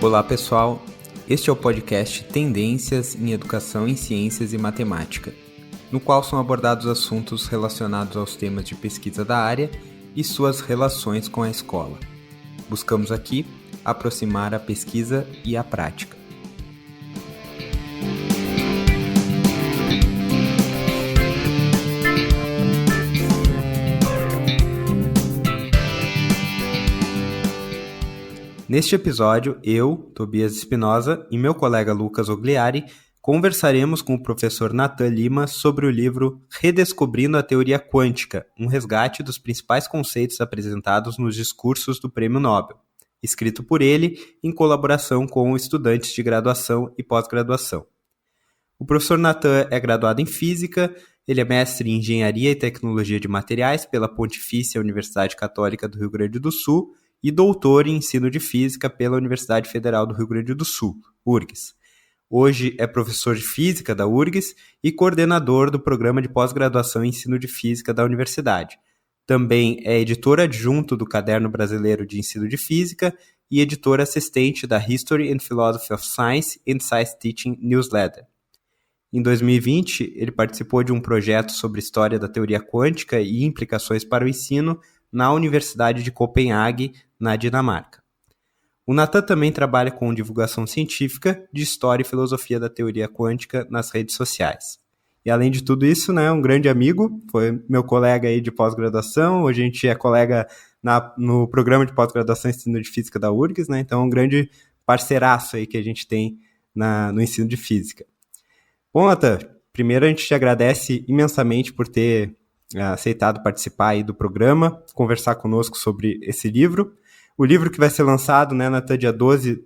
Olá pessoal, este é o podcast Tendências em Educação em Ciências e Matemática, no qual são abordados assuntos relacionados aos temas de pesquisa da área e suas relações com a escola. Buscamos aqui aproximar a pesquisa e a prática. Neste episódio, eu, Tobias Espinosa, e meu colega Lucas Ogliari conversaremos com o professor Natan Lima sobre o livro Redescobrindo a Teoria Quântica, um resgate dos principais conceitos apresentados nos discursos do Prêmio Nobel, escrito por ele em colaboração com estudantes de graduação e pós-graduação. O professor Natan é graduado em Física, ele é mestre em Engenharia e Tecnologia de Materiais pela Pontifícia Universidade Católica do Rio Grande do Sul e doutor em Ensino de Física pela Universidade Federal do Rio Grande do Sul, URGS. Hoje é professor de Física da URGS e coordenador do Programa de Pós-Graduação em Ensino de Física da Universidade. Também é editor adjunto do Caderno Brasileiro de Ensino de Física e editor assistente da History and Philosophy of Science and Science Teaching Newsletter. Em 2020, ele participou de um projeto sobre história da teoria quântica e implicações para o ensino na Universidade de Copenhague, na Dinamarca. O Natan também trabalha com divulgação científica de história e filosofia da teoria quântica nas redes sociais. E além de tudo isso, né, um grande amigo, foi meu colega aí de pós-graduação, hoje a gente é colega no programa de pós-graduação em ensino de física da URGS, né, então é um grande parceiraço aí que a gente tem no ensino de física. Bom, Natan, primeiro a gente te agradece imensamente por ter aceitado participar aí do programa, conversar conosco sobre esse livro. O livro que vai ser lançado, né, Natan, dia 12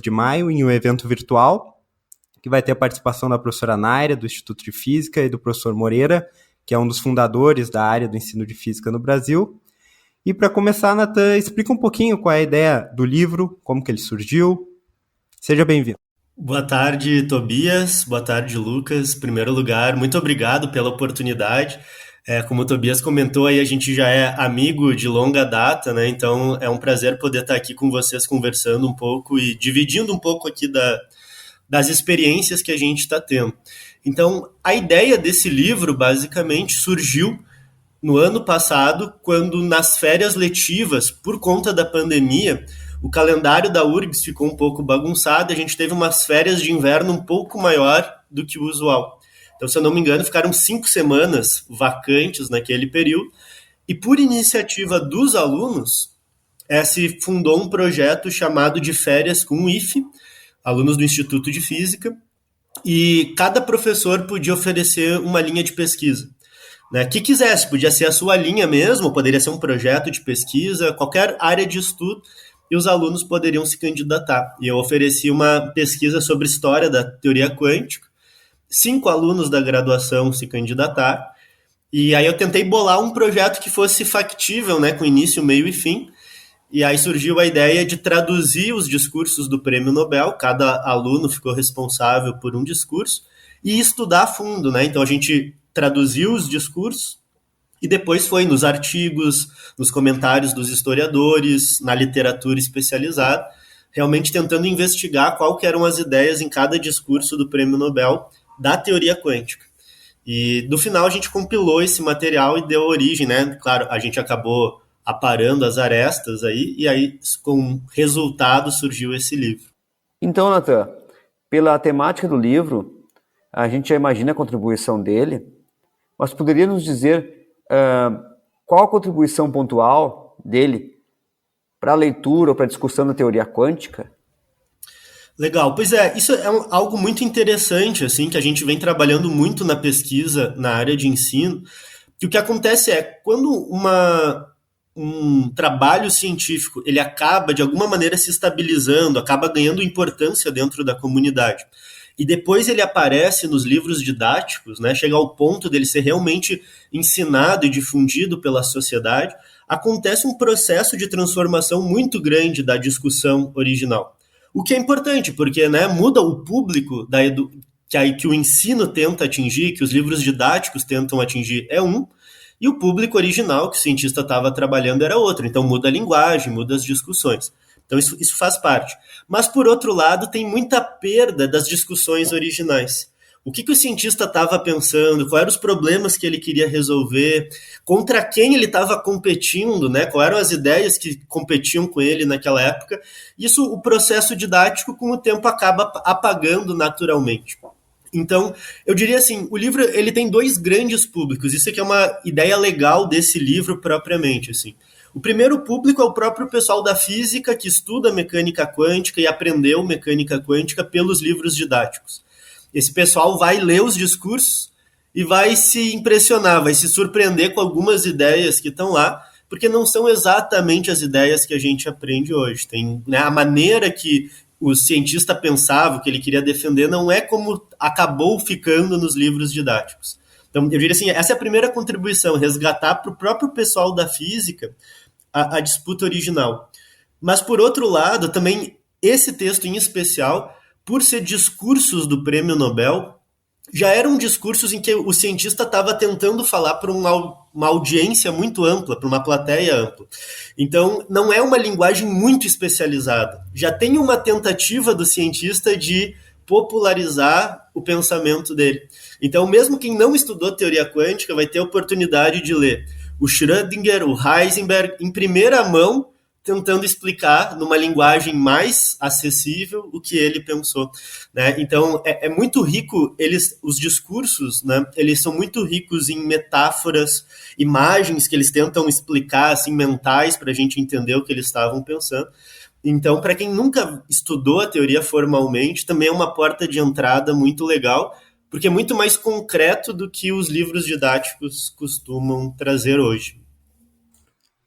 de maio, em um evento virtual, que vai ter a participação da professora Naira, do Instituto de Física, e do professor Moreira, que é um dos fundadores da área do ensino de física no Brasil. E para começar, Natan, explica um pouquinho qual é a ideia do livro, como que ele surgiu. Seja bem-vindo. Boa tarde, Tobias. Boa tarde, Lucas. Em primeiro lugar, muito obrigado pela oportunidade. Como o Tobias comentou, aí a gente já é amigo de longa data, né? Então é um prazer poder estar aqui com vocês conversando um pouco e dividindo um pouco aqui das experiências que a gente está tendo. Então, a ideia desse livro, basicamente, surgiu no ano passado, quando nas férias letivas, por conta da pandemia, o calendário da URGS ficou um pouco bagunçado, a gente teve umas férias de inverno um pouco maior do que o usual. Então, se eu não me engano, ficaram 5 semanas vacantes naquele período, e por iniciativa dos alunos, se fundou um projeto chamado de Férias com o IFE, alunos do Instituto de Física, e cada professor podia oferecer uma linha de pesquisa. Né? Que quisesse, podia ser a sua linha mesmo, poderia ser um projeto de pesquisa, qualquer área de estudo, e os alunos poderiam se candidatar. E eu ofereci uma pesquisa sobre história da teoria quântica, 5 alunos da graduação se candidataram, e aí eu tentei bolar um projeto que fosse factível, né, com início, meio e fim, e aí surgiu a ideia de traduzir os discursos do Prêmio Nobel, cada aluno ficou responsável por um discurso, e estudar a fundo, né, então a gente traduziu os discursos, e depois foi nos artigos, nos comentários dos historiadores, na literatura especializada, realmente tentando investigar qual que eram as ideias em cada discurso do Prêmio Nobel da teoria quântica. E no final a gente compilou esse material e deu origem, né? Claro, a gente acabou aparando as arestas aí, e aí com resultado surgiu esse livro. Então, Natan, pela temática do livro, a gente já imagina a contribuição dele, mas poderia nos dizer qual a contribuição pontual dele para a leitura ou para a discussão da teoria quântica? Legal, pois é, isso é algo muito interessante, assim, que a gente vem trabalhando muito na pesquisa, na área de ensino, que o que acontece é, quando um trabalho científico, ele acaba, de alguma maneira, se estabilizando, acaba ganhando importância dentro da comunidade, e depois ele aparece nos livros didáticos, né, chega ao ponto dele ser realmente ensinado e difundido pela sociedade, acontece um processo de transformação muito grande da discussão original. O que é importante, porque, né, muda o público que o ensino tenta atingir, que os livros didáticos tentam atingir é um, e o público original que o cientista estava trabalhando era outro. Então muda a linguagem, muda as discussões. Então isso faz parte. Mas, por outro lado, tem muita perda das discussões originais. O que o cientista estava pensando, quais eram os problemas que ele queria resolver, contra quem ele estava competindo, né? Quais eram as ideias que competiam com ele naquela época. Isso, o processo didático, com o tempo, acaba apagando naturalmente. Então, eu diria assim, o livro ele tem dois grandes públicos. Isso aqui é uma ideia legal desse livro propriamente, assim. O primeiro público é o próprio pessoal da física que estuda mecânica quântica e aprendeu mecânica quântica pelos livros didáticos. Esse pessoal vai ler os discursos e vai se impressionar, vai se surpreender com algumas ideias que estão lá, porque não são exatamente as ideias que a gente aprende hoje. Tem, né, a maneira que o cientista pensava, o que ele queria defender, não é como acabou ficando nos livros didáticos. Então, eu diria assim, essa é a primeira contribuição, resgatar para o próprio pessoal da física a disputa original. Mas, por outro lado, também esse texto em especial, por ser discursos do Prêmio Nobel, já eram discursos em que o cientista estava tentando falar para uma audiência muito ampla, para uma plateia ampla. Então, não é uma linguagem muito especializada. Já tem uma tentativa do cientista de popularizar o pensamento dele. Então, mesmo quem não estudou teoria quântica vai ter a oportunidade de ler o Schrödinger, o Heisenberg, em primeira mão, tentando explicar numa linguagem mais acessível o que ele pensou, né? Então é muito rico, os discursos, né? Eles são muito ricos em metáforas, imagens que eles tentam explicar, assim, mentais, para a gente entender o que eles estavam pensando. Então, para quem nunca estudou a teoria formalmente, também é uma porta de entrada muito legal, porque é muito mais concreto do que os livros didáticos costumam trazer hoje.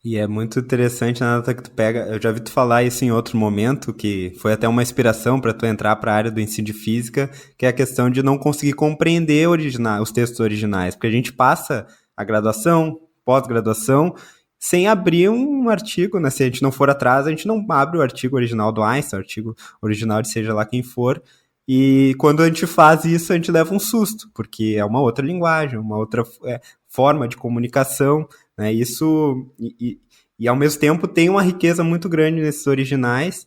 E é muito interessante a nota que tu pega. Eu já vi tu falar isso em outro momento, que foi até uma inspiração para tu entrar para a área do ensino de física, que é a questão de não conseguir compreender os textos originais, porque a gente passa a graduação, pós-graduação, sem abrir um artigo, né? Se a gente não for atrás, a gente não abre o artigo original do Einstein, o artigo original de seja lá quem for, e quando a gente faz isso, a gente leva um susto, porque é uma outra linguagem, uma outra forma de comunicação, né? Isso, e ao mesmo tempo tem uma riqueza muito grande nesses originais,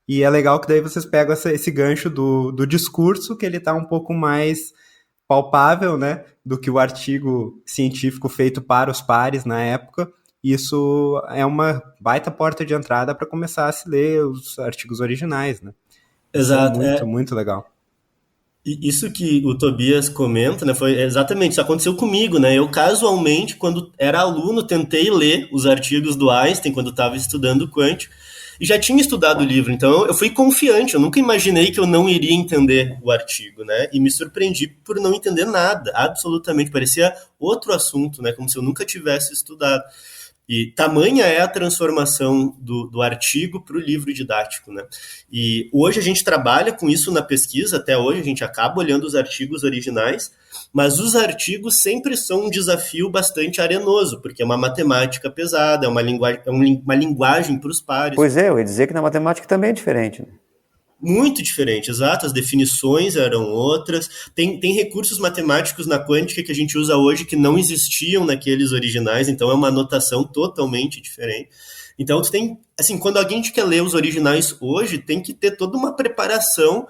e é legal que daí vocês pegam esse gancho do discurso, que ele está um pouco mais palpável, né, do que o artigo científico feito para os pares na época. Isso é uma baita porta de entrada para começar a se ler os artigos originais, né? Exato. Isso é muito legal. E isso que o Tobias comenta, né, foi exatamente, isso aconteceu comigo, né? Eu casualmente, quando era aluno, tentei ler os artigos do Einstein, quando estava estudando quântico, e já tinha estudado o livro, então eu fui confiante, eu nunca imaginei que eu não iria entender o artigo, né? E me surpreendi por não entender nada, absolutamente, parecia outro assunto, né? Como se eu nunca tivesse estudado. E tamanha é a transformação do artigo para o livro didático, né? E hoje a gente trabalha com isso na pesquisa, até hoje a gente acaba olhando os artigos originais, mas os artigos sempre são um desafio bastante arenoso, porque é uma matemática pesada, é uma linguagem para os pares. Pois é, eu ia dizer que na matemática também é diferente, né? Muito diferente, exato, as definições eram outras, tem recursos matemáticos na quântica que a gente usa hoje que não existiam naqueles originais, então é uma notação totalmente diferente. Então tu tem, assim, quando alguém quer ler os originais hoje, tem que ter toda uma preparação,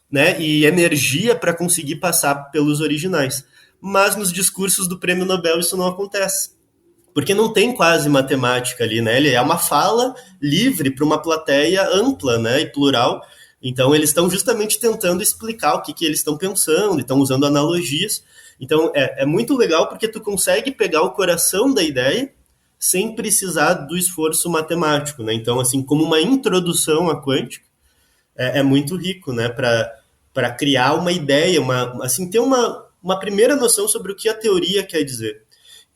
né, e energia para conseguir passar pelos originais. Mas nos discursos do Prêmio Nobel isso não acontece, porque não tem quase matemática ali, né? Ele é uma fala livre para uma plateia ampla, né, e plural. Então, eles estão justamente tentando explicar o que eles estão pensando, estão usando analogias. Então, é muito legal porque tu consegue pegar o coração da ideia sem precisar do esforço matemático, né? Então, assim, como uma introdução à quântica, é muito rico, né? Para criar uma ideia, assim, ter uma primeira noção sobre o que a teoria quer dizer.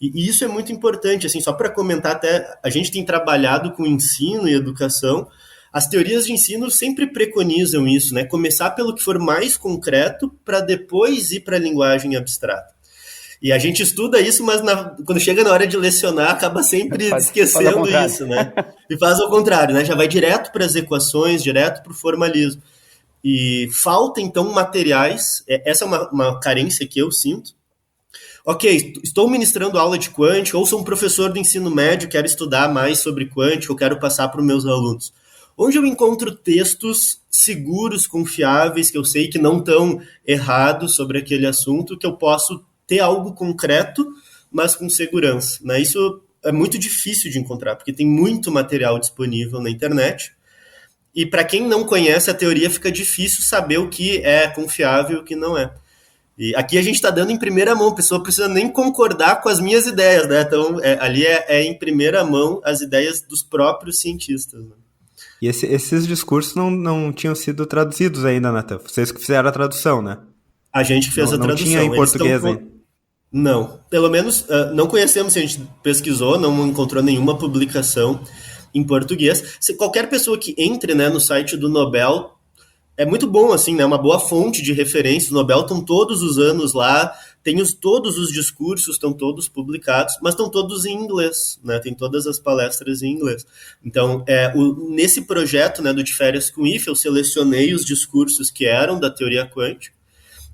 E isso é muito importante, assim, só para comentar até, a gente tem trabalhado com ensino e educação. As teorias de ensino sempre preconizam isso, né? Começar pelo que for mais concreto para depois ir para a linguagem abstrata. E a gente estuda isso, mas quando chega na hora de lecionar, acaba sempre esquecendo isso, né? E faz ao contrário, né? Já vai direto para as equações, direto para o formalismo. E falta, então, materiais. Essa é uma carência que eu sinto. Ok, estou ministrando aula de quântica, ou sou um professor do ensino médio, quero estudar mais sobre quântica, ou quero passar para os meus alunos. Onde eu encontro textos seguros, confiáveis, que eu sei que não estão errados sobre aquele assunto, que eu posso ter algo concreto, mas com segurança, né? Isso é muito difícil de encontrar, porque tem muito material disponível na internet, e para quem não conhece a teoria fica difícil saber o que é confiável e o que não é. E aqui a gente está dando em primeira mão, a pessoa precisa nem concordar com as minhas ideias, né? Então, ali é em primeira mão as ideias dos próprios cientistas, né? E esses discursos não tinham sido traduzidos ainda, Nathan. Vocês que fizeram a tradução, né? A gente que fez a tradução. Não tinha em português ainda. Não. Pelo menos não conhecemos, a gente pesquisou, não encontrou nenhuma publicação em português. Se qualquer pessoa que entre, né, no site do Nobel, é muito bom, assim, né? Uma boa fonte de referência. O Nobel estão todos os anos lá, todos os discursos estão todos publicados, mas estão todos em inglês, né? Tem todas as palestras em inglês. Então, nesse projeto, né, do De Férias com IFE, eu selecionei os discursos que eram da teoria quântica,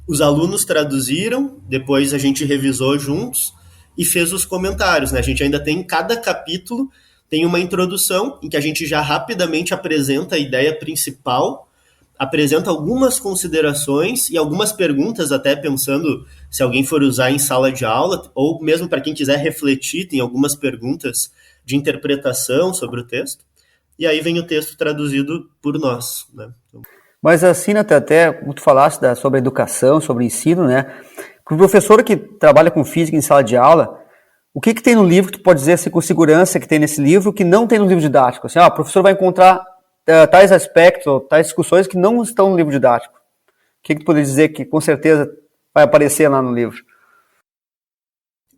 os alunos traduziram, depois a gente revisou juntos e fez os comentários, né? A gente ainda tem, cada capítulo tem uma introdução em que a gente já rapidamente apresenta a ideia principal, apresenta algumas considerações e algumas perguntas, até pensando se alguém for usar em sala de aula, ou mesmo para quem quiser refletir, tem algumas perguntas de interpretação sobre o texto, e aí vem o texto traduzido por nós, né? Então... Mas assim, até como tu falaste sobre a educação, sobre o ensino, né? Para o professor que trabalha com física em sala de aula, o que tem no livro que tu pode dizer assim, com segurança que tem nesse livro que não tem no livro didático? Assim, o professor vai encontrar tais aspectos, ou tais discussões que não estão no livro didático. O que tu poderia dizer que com certeza vai aparecer lá no livro?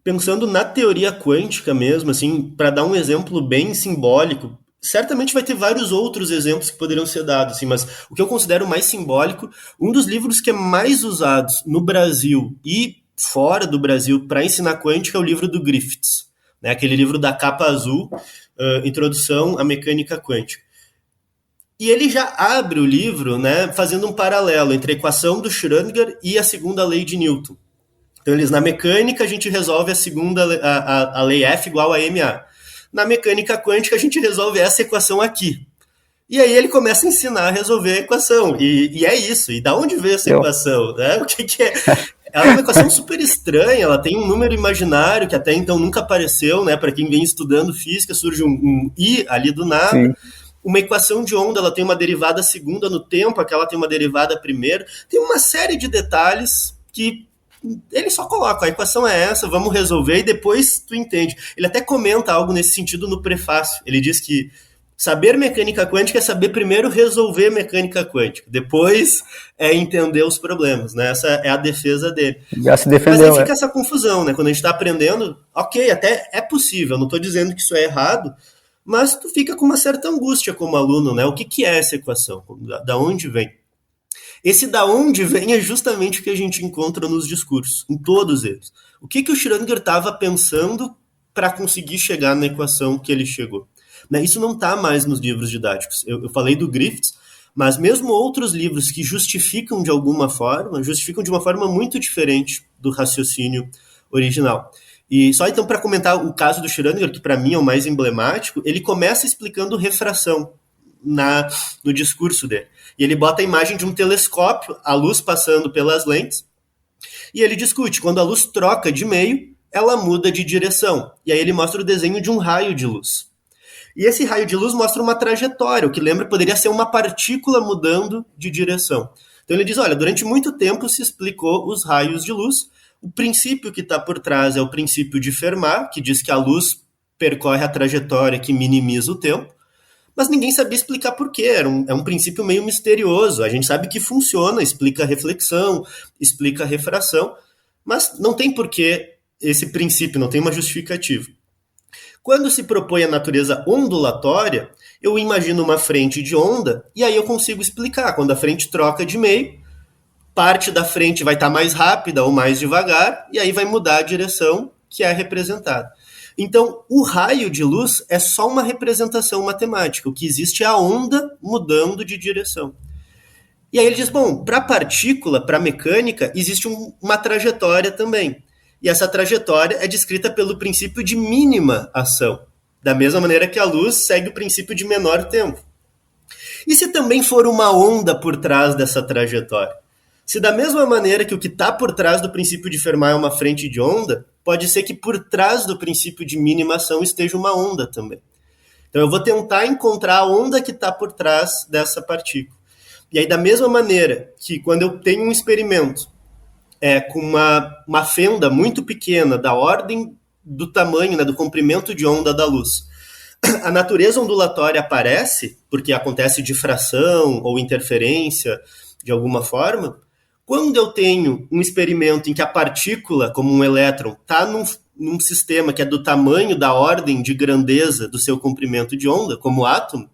Pensando na teoria quântica mesmo, assim, para dar um exemplo bem simbólico, certamente vai ter vários outros exemplos que poderiam ser dados, assim, mas o que eu considero mais simbólico, um dos livros que é mais usados no Brasil e fora do Brasil para ensinar quântica é o livro do Griffiths, né? Aquele livro da capa azul, Introdução à Mecânica Quântica. E ele já abre o livro, né, fazendo um paralelo entre a equação do Schrödinger e a segunda lei de Newton. Então, na mecânica, a gente resolve a lei F igual a ma. Na mecânica quântica, a gente resolve essa equação aqui. E aí ele começa a ensinar a resolver a equação. E é isso. E da onde veio essa equação? Né? O que é? Ela é uma equação super estranha, ela tem um número imaginário que até então nunca apareceu, né? Para quem vem estudando física, surge um I ali do nada. Sim. Uma equação de onda, ela tem uma derivada segunda no tempo, aquela tem uma derivada primeira. Tem uma série de detalhes que ele só coloca, a equação é essa, vamos resolver e depois tu entende. Ele até comenta algo nesse sentido no prefácio. Ele diz que saber mecânica quântica é saber primeiro resolver mecânica quântica, depois entender os problemas, né? Essa é a defesa dele. Já se defendeu. Mas aí fica essa confusão, né? Quando a gente está aprendendo, ok, até é possível, não estou dizendo que isso é errado, mas tu fica com uma certa angústia como aluno, né? O que é essa equação? Da onde vem? Esse da onde vem é justamente o que a gente encontra nos discursos, em todos eles. O que o Schrödinger estava pensando para conseguir chegar na equação que ele chegou? Né? Isso não está mais nos livros didáticos. Eu falei do Griffiths, mas mesmo outros livros que justificam de alguma forma, justificam de uma forma muito diferente do raciocínio original. E só então para comentar o caso do Schrödinger, que para mim é o mais emblemático, ele começa explicando refração no discurso dele. E ele bota a imagem de um telescópio, a luz passando pelas lentes, e ele discute, quando a luz troca de meio, ela muda de direção. E aí ele mostra o desenho de um raio de luz. E esse raio de luz mostra uma trajetória, o que poderia ser uma partícula mudando de direção. Então ele diz, olha, durante muito tempo se explicou os raios de luz. O princípio que está por trás é o princípio de Fermat, que diz que a luz percorre a trajetória que minimiza o tempo. Mas ninguém sabia explicar por quê, é um princípio meio misterioso. A gente sabe que funciona, explica a reflexão, explica a refração, mas não tem porquê esse princípio, não tem uma justificativa. Quando se propõe a natureza ondulatória, eu imagino uma frente de onda, e aí eu consigo explicar. Quando a frente troca de meio, parte da frente vai estar mais rápida ou mais devagar, e aí vai mudar a direção que é representada. Então, o raio de luz é só uma representação matemática. O que existe é a onda mudando de direção. E aí ele diz, bom, para a partícula, para a mecânica, existe uma trajetória também. E essa trajetória é descrita pelo princípio de mínima ação. Da mesma maneira que a luz segue o princípio de menor tempo. E se também for uma onda por trás dessa trajetória? Se da mesma maneira que o que está por trás do princípio de Fermat é uma frente de onda, pode ser que por trás do princípio de minimação esteja uma onda também. Então eu vou tentar encontrar a onda que está por trás dessa partícula. E aí, da mesma maneira que quando eu tenho um experimento com uma fenda muito pequena, da ordem do tamanho, né, do comprimento de onda da luz, a natureza ondulatória aparece, porque acontece difração ou interferência de alguma forma. Quando eu tenho um experimento em que a partícula, como um elétron, está num sistema que é do tamanho da ordem de grandeza do seu comprimento de onda, como o átomo,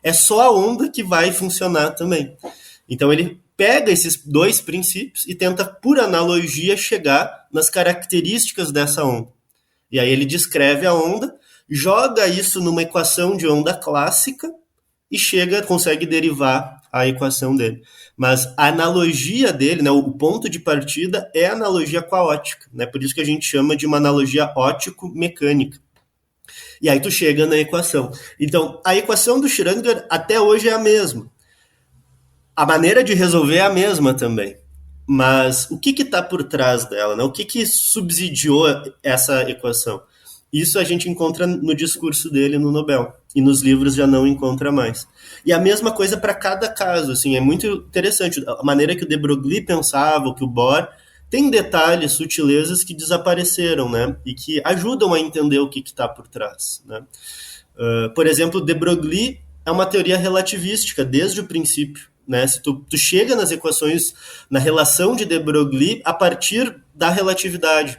é só a onda que vai funcionar também. Então ele pega esses dois princípios e tenta, por analogia, chegar nas características dessa onda. E aí ele descreve a onda, joga isso numa equação de onda clássica e consegue derivar a equação dele. Mas a analogia dele, né, o ponto de partida é a analogia com a ótica, né? Por isso que a gente chama de uma analogia ótico-mecânica. E aí tu chega na equação. Então, a equação do Schrödinger até hoje é a mesma. A maneira de resolver é a mesma também. Mas o que está por trás dela? Né? O que subsidiou essa equação? Isso a gente encontra no discurso dele no Nobel. E nos livros já não encontra mais. E a mesma coisa para cada caso. Assim, é muito interessante. A maneira que o de Broglie pensava, que o Bohr, tem detalhes, sutilezas que desapareceram, né? E que ajudam a entender o que está por trás. Né? Por exemplo, de Broglie é uma teoria relativística desde o princípio. Né? Se tu chega nas equações, na relação de de Broglie a partir da relatividade.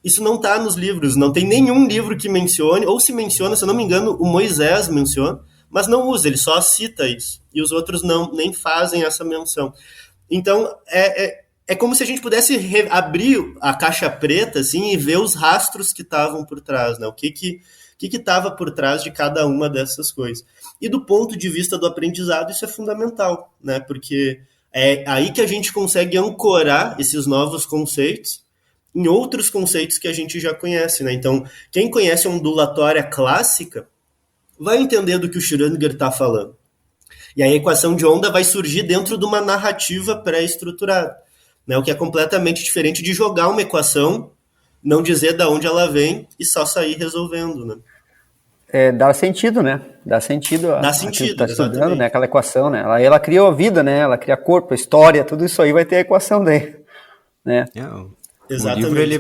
Isso não está nos livros, não tem nenhum livro que mencione, ou se menciona, se eu não me engano, o Moisés menciona, mas não usa, ele só cita isso. E os outros nem fazem essa menção. Então, é como se a gente pudesse abrir a caixa preta assim, e ver os rastros que estavam por trás, né? O que estava por trás de cada uma dessas coisas. E do ponto de vista do aprendizado, isso é fundamental, né? Porque é aí que a gente consegue ancorar esses novos conceitos em outros conceitos que a gente já conhece, né? Então, quem conhece a ondulatória clássica vai entender do que o Schrödinger está falando. E a equação de onda vai surgir dentro de uma narrativa pré-estruturada, né? O que é completamente diferente de jogar uma equação, não dizer de onde ela vem e só sair resolvendo, né? Dá sentido, né? Dá sentido Dá sentido, tá estudando, exatamente. né? Aquela equação, né? Ela criou a vida, né? Ela cria corpo, história, tudo isso aí vai ter a equação daí, né? Exatamente. O livro ele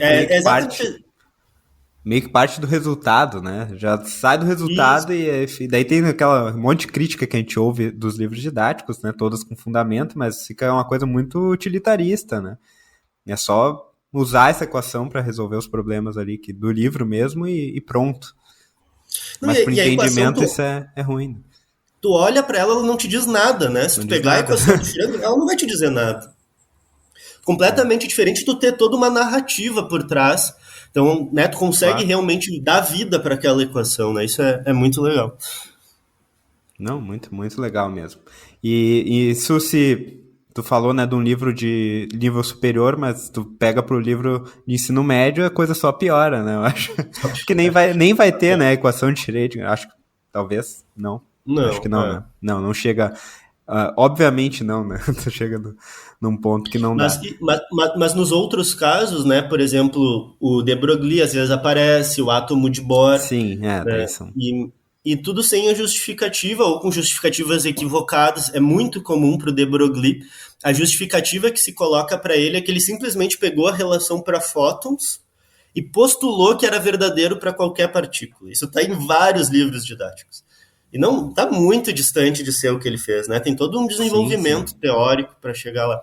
meio que parte do resultado, né? Já sai do resultado e daí tem aquela monte de crítica que a gente ouve dos livros didáticos, né? Todas com fundamento, mas fica uma coisa muito utilitarista, né? É só usar essa equação para resolver os problemas ali do livro mesmo e pronto. Mas para entendimento isso é ruim. Tu olha para ela não te diz nada, né? Se tu pegar a equação do Schrödinger, ela não vai te dizer nada. Completamente diferente tu ter toda uma narrativa por trás. Então, né, tu consegue realmente dar vida para aquela equação, né? Isso é muito legal. Não, muito, muito legal mesmo. E isso se... Tu falou, né, de um livro de nível superior, mas tu pega pro livro de ensino médio, a coisa só piora, né? Eu acho que nem vai ter, né, equação de Schrödinger. Acho que talvez não. Acho que não, né? Não chega... obviamente não, né? Tu chega num ponto que não dá. Mas nos outros casos, né? Por exemplo, o de Broglie às vezes aparece, o átomo de Bohr. Sim, né? E tudo sem a justificativa ou com justificativas equivocadas. É muito comum para o de Broglie. A justificativa que se coloca para ele é que ele simplesmente pegou a relação para fótons e postulou que era verdadeiro para qualquer partícula. Isso está em vários livros didáticos. E não está muito distante de ser o que ele fez, né? Tem todo um desenvolvimento teórico para chegar lá.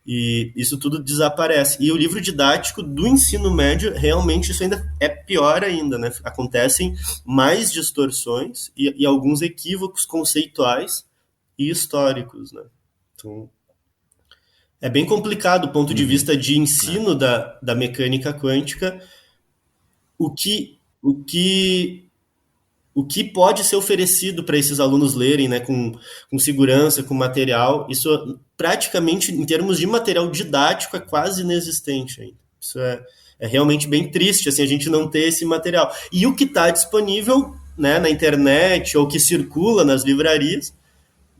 E isso tudo desaparece. E o livro didático do ensino médio, realmente isso ainda é pior ainda, né? Acontecem mais distorções e alguns equívocos conceituais e históricos, né? Então, é bem complicado do ponto de vista de ensino da mecânica quântica o que pode ser oferecido para esses alunos lerem, né, com segurança, com material. Isso praticamente, em termos de material didático, é quase inexistente ainda. Isso é realmente bem triste, assim, a gente não ter esse material. E o que está disponível, né, na internet ou que circula nas livrarias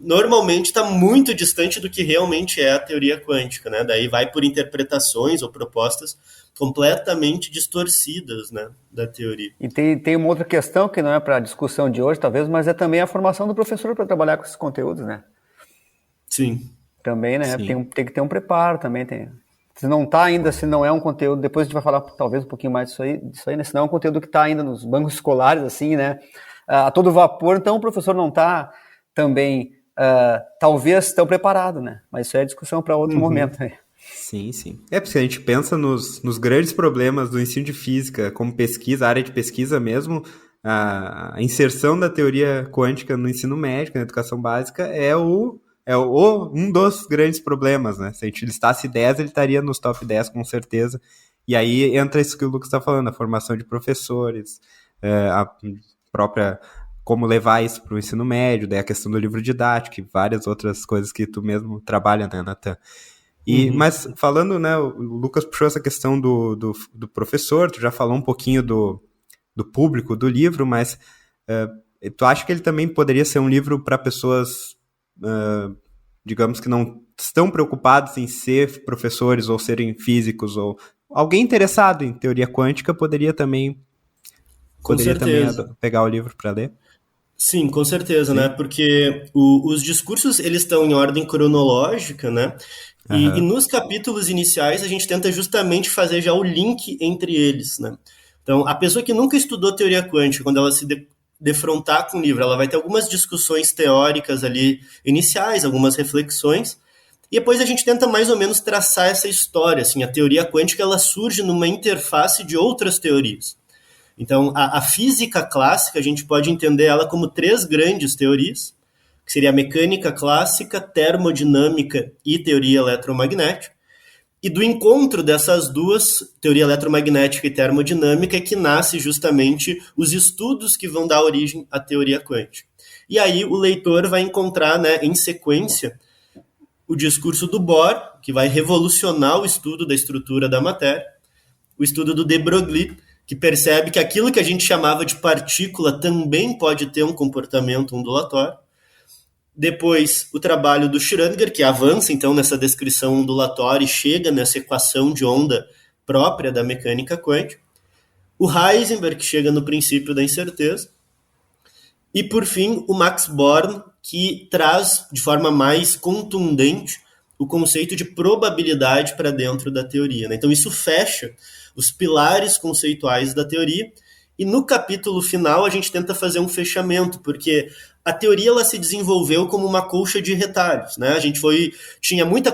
normalmente está muito distante do que realmente é a teoria quântica, né? Daí vai por interpretações ou propostas completamente distorcidas, né, da teoria. E tem uma outra questão que não é para a discussão de hoje, talvez, mas é também a formação do professor para trabalhar com esses conteúdos, né? Sim. Também, né? Sim. Tem que ter um preparo também. Se não está ainda, se não é um conteúdo, depois a gente vai falar talvez um pouquinho mais disso aí, né? Se não é um conteúdo que está ainda nos bancos escolares, assim, né? A todo vapor, então o professor não está também, talvez, tão preparado, né? Mas isso é discussão para outro momento, né? Sim, sim. Porque a gente pensa nos grandes problemas do ensino de física, como pesquisa, área de pesquisa mesmo, a inserção da teoria quântica no ensino médio, na educação básica, é um dos grandes problemas, né? Se a gente listasse 10, ele estaria nos top 10, com certeza. E aí entra isso que o Lucas está falando, a formação de professores, a própria como levar isso para o ensino médio, daí a questão do livro didático e várias outras coisas que tu mesmo trabalha, né, Nathan? Mas falando, né, o Lucas puxou essa questão do professor, tu já falou um pouquinho do público do livro, mas tu acha que ele também poderia ser um livro para pessoas, digamos, que não estão preocupadas em ser professores ou serem físicos, ou alguém interessado em teoria quântica poderia também Com certeza. pegar o livro para ler? Sim, com certeza, Sim. né? Porque os discursos, eles estão em ordem cronológica, né? E nos capítulos iniciais a gente tenta justamente fazer já o link entre eles, né? Então, a pessoa que nunca estudou teoria quântica, quando ela se defrontar com o livro, ela vai ter algumas discussões teóricas ali iniciais, algumas reflexões, e depois a gente tenta mais ou menos traçar essa história, assim, a teoria quântica ela surge numa interface de outras teorias. Então, a física clássica, a gente pode entender ela como 3 grandes teorias, que seria a mecânica clássica, termodinâmica e teoria eletromagnética. E do encontro dessas duas, teoria eletromagnética e termodinâmica, é que nasce justamente os estudos que vão dar origem à teoria quântica. E aí o leitor vai encontrar, né, em sequência, o discurso do Bohr, que vai revolucionar o estudo da estrutura da matéria, o estudo do de Broglie, que percebe que aquilo que a gente chamava de partícula também pode ter um comportamento ondulatório. Depois, o trabalho do Schrödinger, que avança então nessa descrição ondulatória e chega nessa equação de onda própria da mecânica quântica. O Heisenberg, que chega no princípio da incerteza. E, por fim, o Max Born, que traz de forma mais contundente o conceito de probabilidade para dentro da teoria, né? Então, isso fecha os pilares conceituais da teoria. E no capítulo final, a gente tenta fazer um fechamento, porque a teoria ela se desenvolveu como uma colcha de retalhos, né?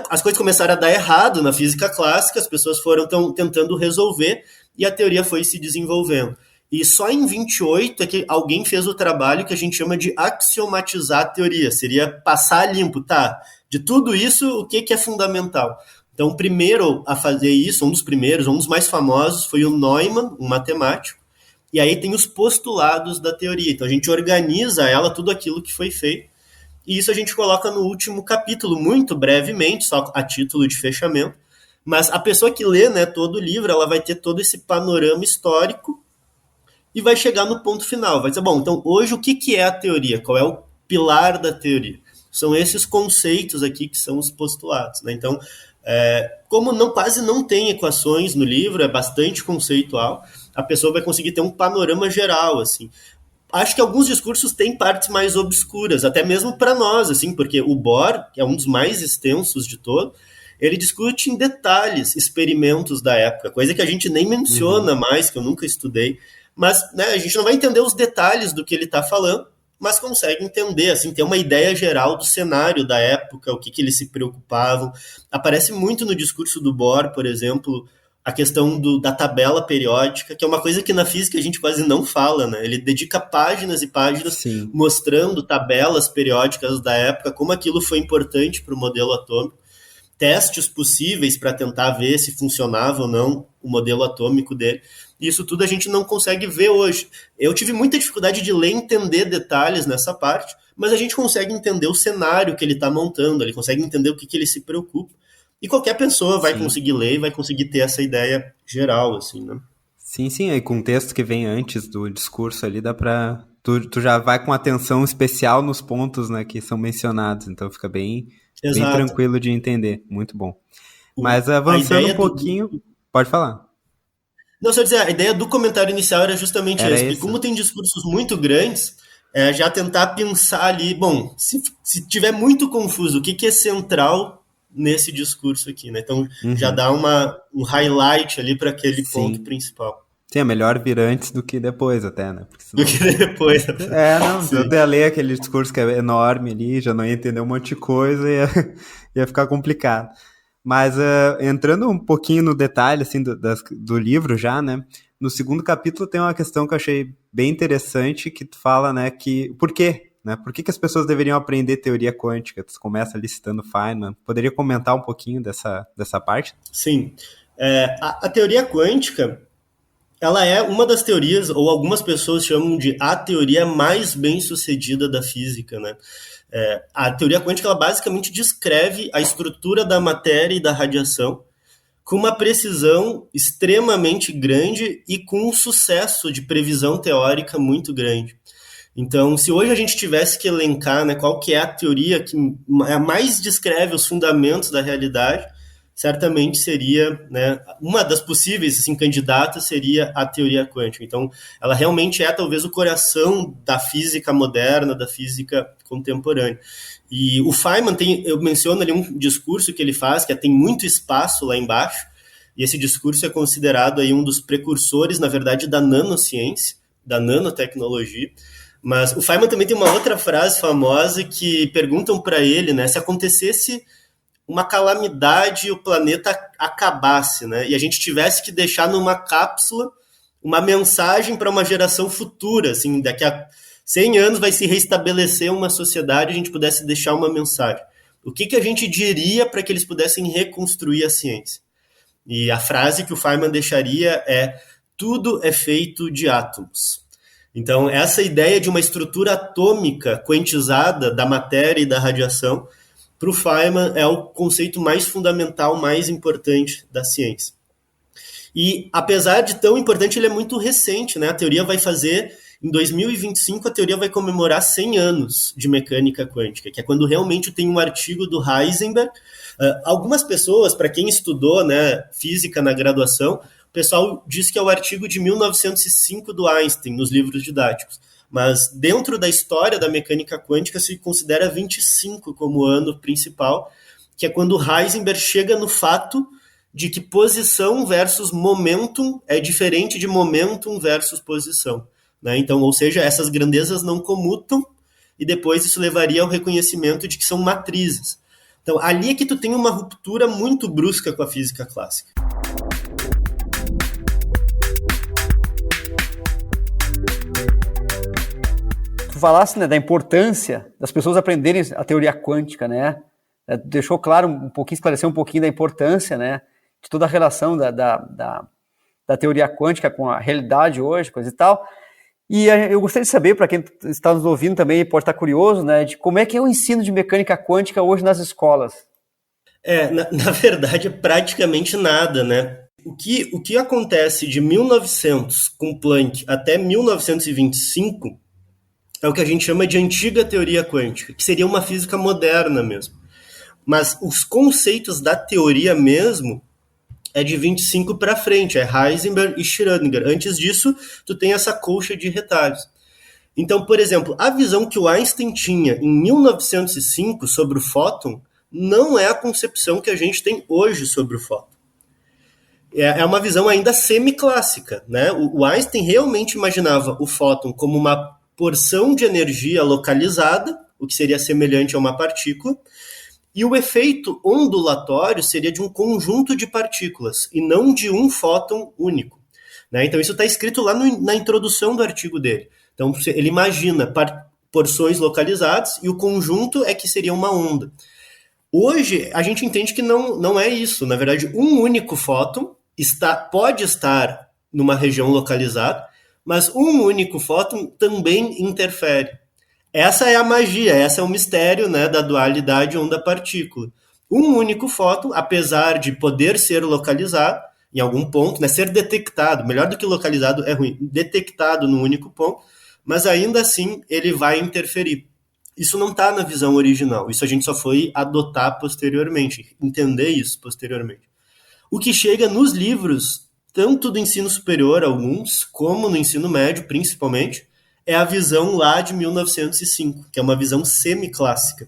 As coisas começaram a dar errado na física clássica, as pessoas foram tentando resolver e a teoria foi se desenvolvendo. E só em 28 é que alguém fez o trabalho que a gente chama de axiomatizar a teoria, seria passar limpo, tá? De tudo isso, o que é fundamental? Então, o primeiro a fazer isso, um dos mais famosos, foi o Neumann, um matemático, e aí tem os postulados da teoria. Então, a gente organiza ela, tudo aquilo que foi feito, e isso a gente coloca no último capítulo, muito brevemente, só a título de fechamento, mas a pessoa que lê, né, todo o livro, ela vai ter todo esse panorama histórico e vai chegar no ponto final. Vai dizer, bom, então hoje o que é a teoria? Qual é o pilar da teoria? São esses conceitos aqui que são os postulados, né? Então, como quase não tem equações no livro, é bastante conceitual, a pessoa vai conseguir ter um panorama geral, assim. Acho que alguns discursos têm partes mais obscuras, até mesmo para nós, assim, porque o Bohr, que é um dos mais extensos de todos, ele discute em detalhes experimentos da época, coisa que a gente nem menciona mais, que eu nunca estudei, mas né, a gente não vai entender os detalhes do que ele está falando, mas consegue entender, assim, ter uma ideia geral do cenário da época, o que eles se preocupavam. Aparece muito no discurso do Bohr, por exemplo, a questão da tabela periódica, que é uma coisa que na física a gente quase não fala, né? Ele dedica páginas e páginas Sim. mostrando tabelas periódicas da época, como aquilo foi importante para o modelo atômico, testes possíveis para tentar ver se funcionava ou não o modelo atômico dele. Isso tudo a gente não consegue ver hoje. Eu tive muita dificuldade de ler e entender detalhes nessa parte, mas a gente consegue entender o cenário que ele está montando, ele consegue entender o que ele se preocupa. E qualquer pessoa vai conseguir ler e vai conseguir ter essa ideia geral, assim, né? Sim, aí com o texto que vem antes do discurso ali, dá pra tu já vai com atenção especial nos pontos, né, que são mencionados, então fica bem tranquilo de entender, muito bom. Mas avançando um pouquinho, pode falar. Não, só dizer, a ideia do comentário inicial era justamente essa, porque como tem discursos muito grandes, já tentar pensar ali, bom, se tiver muito confuso, o que é central nesse discurso aqui, né? Então, já dá um highlight ali para aquele ponto principal. Sim, é melhor vir antes do que depois até, né? Porque senão... Do que depois. Eu ia ler aquele discurso que é enorme ali, já não ia entender um monte de coisa e ia ficar complicado. Mas entrando um pouquinho no detalhe assim, do livro já, né? No segundo capítulo tem uma questão que eu achei bem interessante, que tu fala, né, que por quê? Né? Por que as pessoas deveriam aprender teoria quântica? Tu começa ali citando Feynman. Poderia comentar um pouquinho dessa parte? Sim. A teoria quântica, ela é uma das teorias, ou algumas pessoas chamam de a teoria mais bem-sucedida da física, né? A teoria quântica, ela basicamente descreve a estrutura da matéria e da radiação com uma precisão extremamente grande e com um sucesso de previsão teórica muito grande. Então, se hoje a gente tivesse que elencar, né, qual que é a teoria que mais descreve os fundamentos da realidade, certamente seria, né, uma das possíveis assim, candidatas seria a teoria quântica. Então, ela realmente é talvez o coração da física moderna, da física contemporânea. E o Feynman eu menciono ali um discurso que ele faz, que tem muito espaço lá embaixo, e esse discurso é considerado aí um dos precursores, na verdade, da nanociência, da nanotecnologia. Mas o Feynman também tem uma outra frase famosa que perguntam para ele, né, se acontecesse uma calamidade e o planeta acabasse, né? E a gente tivesse que deixar numa cápsula uma mensagem para uma geração futura, assim, daqui a 100 anos vai se restabelecer uma sociedade, a gente pudesse deixar uma mensagem. O que a gente diria para que eles pudessem reconstruir a ciência? E a frase que o Feynman deixaria é: tudo é feito de átomos. Então, essa ideia de uma estrutura atômica quantizada da matéria e da radiação, para o Feynman, é o conceito mais fundamental, mais importante da ciência. E, apesar de tão importante, ele é muito recente, né? A teoria vai fazer, em 2025, a teoria vai comemorar 100 anos de mecânica quântica, que é quando realmente tem um artigo do Heisenberg. Algumas pessoas, para quem estudou, né, física na graduação, o pessoal diz que é o artigo de 1905 do Einstein, nos livros didáticos. Mas dentro da história da mecânica quântica se considera 25 como ano principal, que é quando Heisenberg chega no fato de que posição versus momentum é diferente de momentum versus posição, né? Então, ou seja, essas grandezas não comutam e depois isso levaria ao reconhecimento de que são matrizes. Então, ali é que tu tem uma ruptura muito brusca com a física clássica. Tu falasse, né, da importância das pessoas aprenderem a teoria quântica, né? Deixou claro um pouquinho, esclareceu um pouquinho da importância, né, de toda a relação da teoria quântica com a realidade hoje, coisa e tal. E eu gostaria de saber, para quem está nos ouvindo também, pode estar curioso, né, de como é que é o ensino de mecânica quântica hoje nas escolas. Na verdade, praticamente nada, né? O que acontece de 1900 com Planck até 1925 é o que a gente chama de antiga teoria quântica, que seria uma física moderna mesmo. Mas os conceitos da teoria mesmo é de 25 para frente, é Heisenberg e Schrödinger. Antes disso, tu tem essa colcha de retalhos. Então, por exemplo, a visão que o Einstein tinha em 1905 sobre o fóton não é a concepção que a gente tem hoje sobre o fóton. É uma visão ainda semiclássica, né? O Einstein realmente imaginava o fóton como uma porção de energia localizada, o que seria semelhante a uma partícula, e o efeito ondulatório seria de um conjunto de partículas, e não de um fóton único, né? Então isso está escrito lá na introdução do artigo dele. Então ele imagina porções localizadas, e o conjunto é que seria uma onda. Hoje a gente entende que não é isso. Na verdade, um único fóton pode estar numa região localizada, mas um único fóton também interfere. Essa é a magia, esse é o mistério, né, da dualidade onda-partícula. Um único fóton, apesar de poder ser localizado em algum ponto, né, ser detectado, melhor do que localizado é ruim, detectado num único ponto, mas ainda assim ele vai interferir. Isso não está na visão original, isso a gente só foi adotar posteriormente, entender isso posteriormente. O que chega nos livros, tanto do ensino superior, alguns, como no ensino médio, principalmente, é a visão lá de 1905, que é uma visão semiclássica.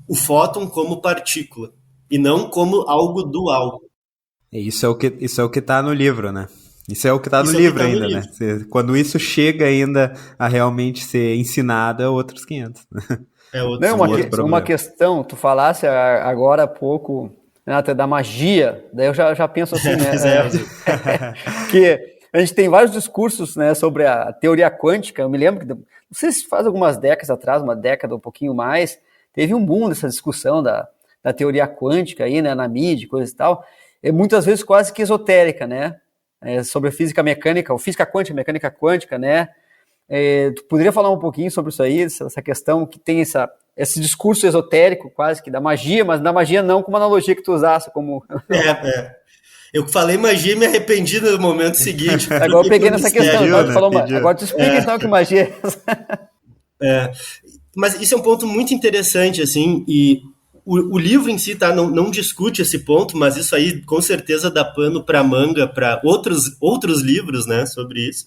O fóton como partícula, e não como algo dual. Isso é o que tá no livro, né? Isso é o que tá no Isso é o que livro tá no ainda, livro. né? Quando isso chega ainda a realmente ser ensinado, é outros 500. É outro, Não, outro uma problema. questão, tu falasse agora há pouco, Renata, da magia, daí eu já penso assim, né? Pois é, Que a gente tem vários discursos, né, sobre a teoria quântica. Eu me lembro que, não sei se faz algumas décadas atrás, uma década ou um pouquinho mais, teve um boom dessa discussão da teoria quântica aí, né, na mídia, coisa e tal. É muitas vezes quase que esotérica, né? Sobre a física mecânica, ou física quântica, mecânica quântica, né? Tu poderia falar um pouquinho sobre isso aí, essa questão que tem esse discurso esotérico, quase que da magia, mas da magia não como analogia que tu usasse, como... Eu falei magia e me arrependi no momento seguinte. Agora eu peguei nessa questão, Pediu, agora tu né? falou, Pediu. agora tu explica então que magia é essa. Mas isso é um ponto muito interessante, assim, e o livro em si não discute esse ponto, mas isso aí com certeza dá pano para manga, para outros livros, né, sobre isso.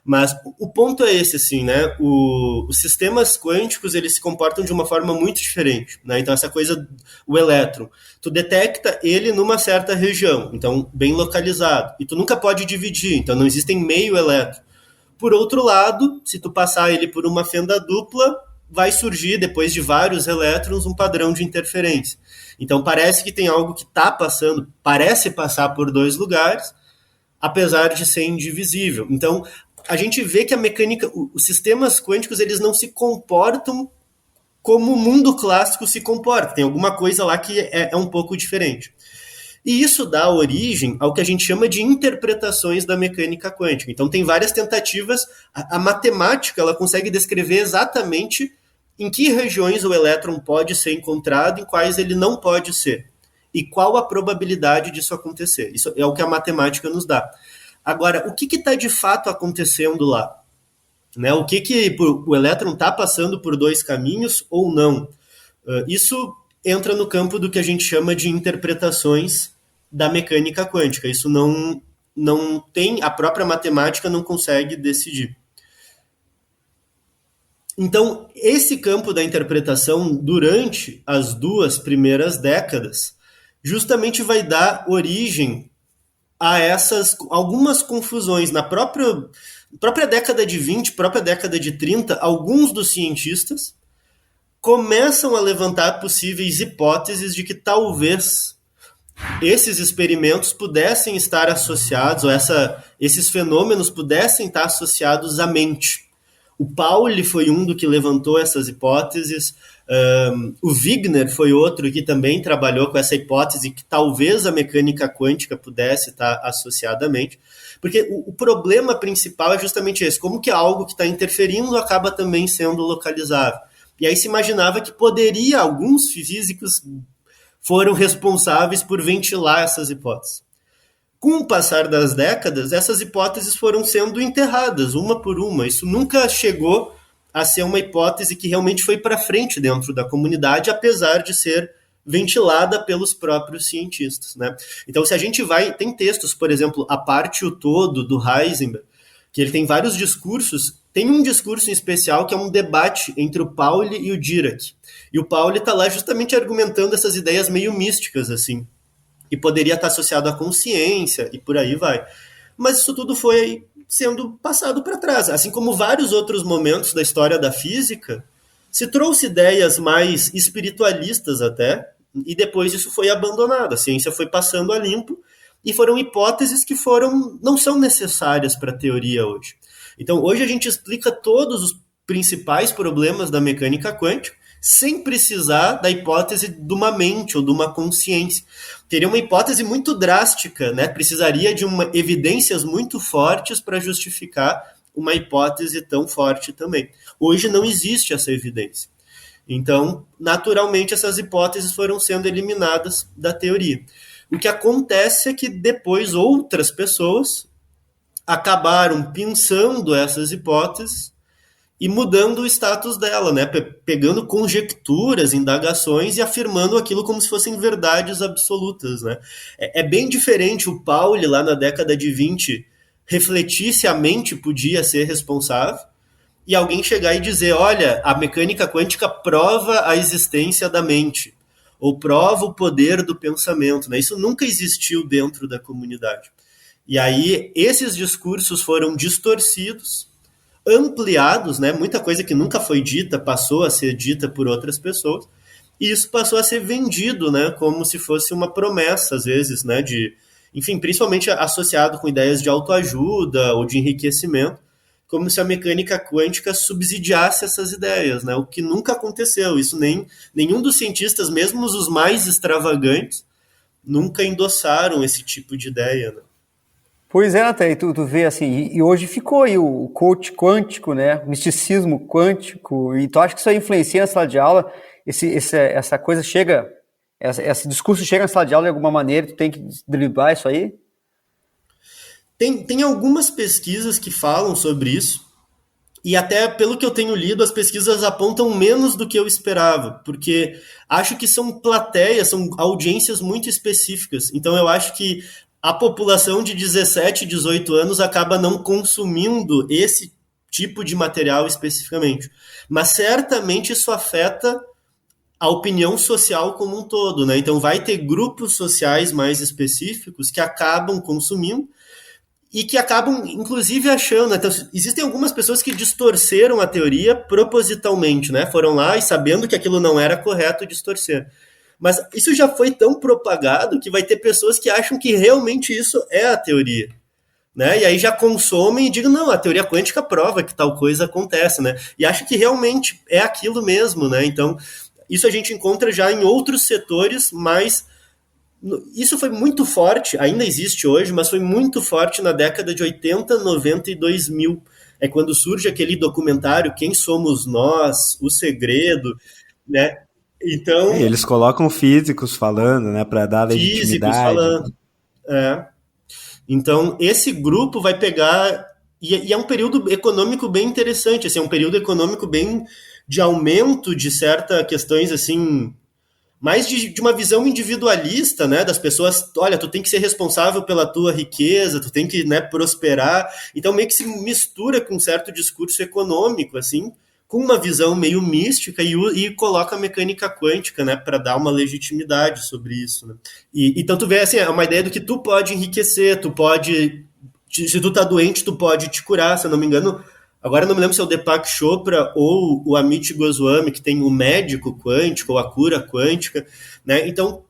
Mas o ponto é esse, assim, né? Os sistemas quânticos, eles se comportam de uma forma muito diferente, né? Então, essa coisa, o elétron, tu detecta ele numa certa região, então, bem localizado. E tu nunca pode dividir, então não existem meio elétron. Por outro lado, se tu passar ele por uma fenda dupla, vai surgir, depois de vários elétrons, um padrão de interferência. Então, parece que tem algo que está passando, parece passar por dois lugares, apesar de ser indivisível. Então, a gente vê que a mecânica, os sistemas quânticos, eles não se comportam como o mundo clássico se comporta. Tem alguma coisa lá que é um pouco diferente. E isso dá origem ao que a gente chama de interpretações da mecânica quântica. Então, tem várias tentativas. A matemática ela consegue descrever exatamente em que regiões o elétron pode ser encontrado e em quais ele não pode ser. E qual a probabilidade disso acontecer. Isso é o que a matemática nos dá. Agora, o que está de fato acontecendo lá? Né? O que o elétron está passando por dois caminhos ou não? Isso entra no campo do que a gente chama de interpretações da mecânica quântica. Isso não tem, a própria matemática não consegue decidir. Então, esse campo da interpretação, durante as 2 primeiras décadas, justamente vai dar origem a algumas confusões. Na própria década de 20, própria década de 30, alguns dos cientistas começam a levantar possíveis hipóteses de que talvez esses experimentos pudessem estar associados, ou esses fenômenos pudessem estar associados à mente. O Pauli foi um do que levantou essas hipóteses, o Wigner foi outro que também trabalhou com essa hipótese que talvez a mecânica quântica pudesse estar associada à mente, porque o problema principal é justamente esse, como que algo que está interferindo acaba também sendo localizável. E aí se imaginava que alguns físicos foram responsáveis por ventilar essas hipóteses. Com o passar das décadas, essas hipóteses foram sendo enterradas, uma por uma. Isso nunca chegou a ser uma hipótese que realmente foi para frente dentro da comunidade, apesar de ser ventilada pelos próprios cientistas, né? Então, se a gente tem textos, por exemplo, A Parte e o Todo, do Heisenberg, que ele tem vários discursos, tem um discurso em especial que é um debate entre o Pauli e o Dirac. E o Pauli está lá justamente argumentando essas ideias meio místicas, assim, e poderia estar associado à consciência, e por aí vai. Mas isso tudo foi sendo passado para trás. Assim como vários outros momentos da história da física, se trouxe ideias mais espiritualistas até, e depois isso foi abandonado. A ciência foi passando a limpo, e foram hipóteses que não são necessárias para a teoria hoje. Então, hoje a gente explica todos os principais problemas da mecânica quântica, sem precisar da hipótese de uma mente ou de uma consciência. Teria uma hipótese muito drástica, né? Precisaria de evidências muito fortes para justificar uma hipótese tão forte também. Hoje não existe essa evidência. Então, naturalmente, essas hipóteses foram sendo eliminadas da teoria. O que acontece é que depois outras pessoas acabaram pensando essas hipóteses e mudando o status dela, né? Pegando conjecturas, indagações e afirmando aquilo como se fossem verdades absolutas, né? É bem diferente o Pauli, lá na década de 20, refletir se a mente podia ser responsável, e alguém chegar e dizer, olha, a mecânica quântica prova a existência da mente, ou prova o poder do pensamento, né? Isso nunca existiu dentro da comunidade. E aí, esses discursos foram distorcidos, ampliados, né? Muita coisa que nunca foi dita passou a ser dita por outras pessoas, e isso passou a ser vendido, né? Como se fosse uma promessa, às vezes, né? Enfim, principalmente associado com ideias de autoajuda ou de enriquecimento, como se a mecânica quântica subsidiasse essas ideias, né? O que nunca aconteceu. Isso nenhum dos cientistas, mesmo os mais extravagantes, nunca endossaram esse tipo de ideia, né? Pois é, até tu vê assim, e hoje ficou aí o coach quântico, né? O misticismo quântico, e tu acha que isso aí influencia na sala de aula? Essa coisa chega, esse discurso chega na sala de aula de alguma maneira, tu tem que driblar isso aí? Tem algumas pesquisas que falam sobre isso, e até pelo que eu tenho lido, as pesquisas apontam menos do que eu esperava, porque acho que são plateias, são audiências muito específicas. Então eu acho que a população de 17, 18 anos acaba não consumindo esse tipo de material especificamente. Mas certamente isso afeta a opinião social como um todo, né? Então vai ter grupos sociais mais específicos que acabam consumindo e que acabam, inclusive, achando... Então, existem algumas pessoas que distorceram a teoria propositalmente, né? Foram lá e, sabendo que aquilo não era correto, distorcer. Mas isso já foi tão propagado que vai ter pessoas que acham que realmente isso é a teoria, né? E aí já consomem e digam, não, a teoria quântica prova que tal coisa acontece, né? E acham que realmente é aquilo mesmo, né? Então, isso a gente encontra já em outros setores, mas isso foi muito forte, ainda existe hoje, mas foi muito forte na década de 80, 90 e 2000. É quando surge aquele documentário Quem Somos Nós, O Segredo, né? Então, Eles colocam físicos falando, né, para dar físicos legitimidade. falando. É. Então, esse grupo vai pegar... E é um período econômico bem interessante, assim, é um período econômico bem de aumento de certas questões, assim, mais de uma visão individualista, né, das pessoas, olha, tu tem que ser responsável pela tua riqueza, tu tem que, né, prosperar. Então, meio que se mistura com um certo discurso econômico, assim, com uma visão meio mística e coloca a mecânica quântica, né, para dar uma legitimidade sobre isso, né? Então tu vê, assim, é uma ideia do que tu pode enriquecer, tu pode, se tu tá doente, tu pode te curar, se eu não me engano. Agora eu não me lembro se é o Deepak Chopra ou o Amit Goswami, que tem o médico quântico ou a cura quântica, né? Então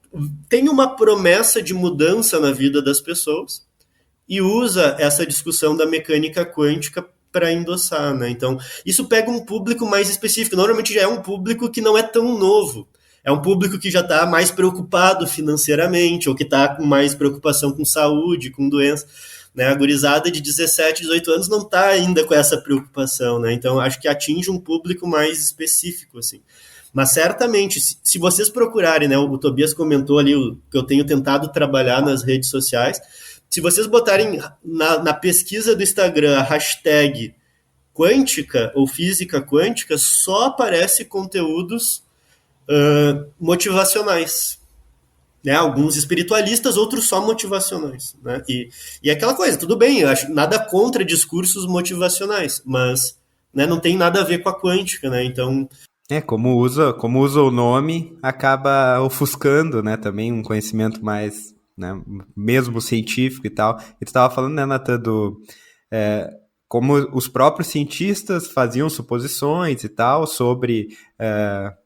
tem uma promessa de mudança na vida das pessoas e usa essa discussão da mecânica quântica para endossar, né? Então, isso pega um público mais específico. Normalmente já é um público que não é tão novo. É um público que já está mais preocupado financeiramente, ou que está com mais preocupação com saúde, com doença. Né? A gurizada de 17, 18 anos não está ainda com essa preocupação, né? Então, acho que atinge um público mais específico, assim. Mas certamente, se vocês procurarem, né? O Tobias comentou ali que eu tenho tentado trabalhar nas redes sociais. Se vocês botarem na pesquisa do Instagram a hashtag quântica ou física quântica, só aparece conteúdos motivacionais. Né? Alguns espiritualistas, outros só motivacionais. Né? E aquela coisa, tudo bem, eu acho nada contra discursos motivacionais, mas, né, não tem nada a ver com a quântica, né? Então... Como usa o nome, acaba ofuscando, né, também um conhecimento mais, né, mesmo científico e tal. E tu estava falando, né, Nathan, como os próprios cientistas faziam suposições e tal sobre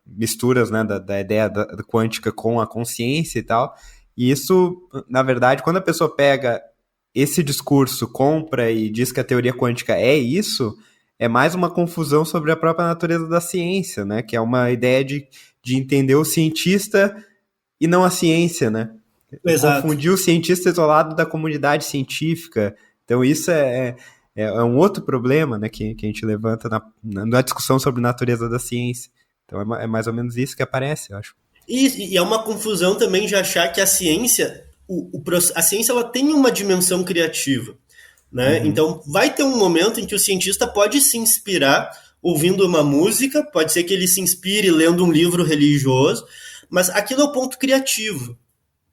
misturas, né, da ideia da quântica com a consciência e tal. E isso, na verdade, quando a pessoa pega esse discurso, compra e diz que a teoria quântica é isso, é mais uma confusão sobre a própria natureza da ciência, né? Que é uma ideia de entender o cientista e não a ciência, né? Exato. Confundir o cientista isolado da comunidade científica. Então isso é um outro problema, né, que a gente levanta na discussão sobre a natureza da ciência. Então é mais ou menos isso que aparece, eu acho. E é uma confusão também de achar que a ciência, a ciência ela tem uma dimensão criativa. Né? Então, vai ter um momento em que o cientista pode se inspirar ouvindo uma música, pode ser que ele se inspire lendo um livro religioso, mas aquilo é o ponto criativo.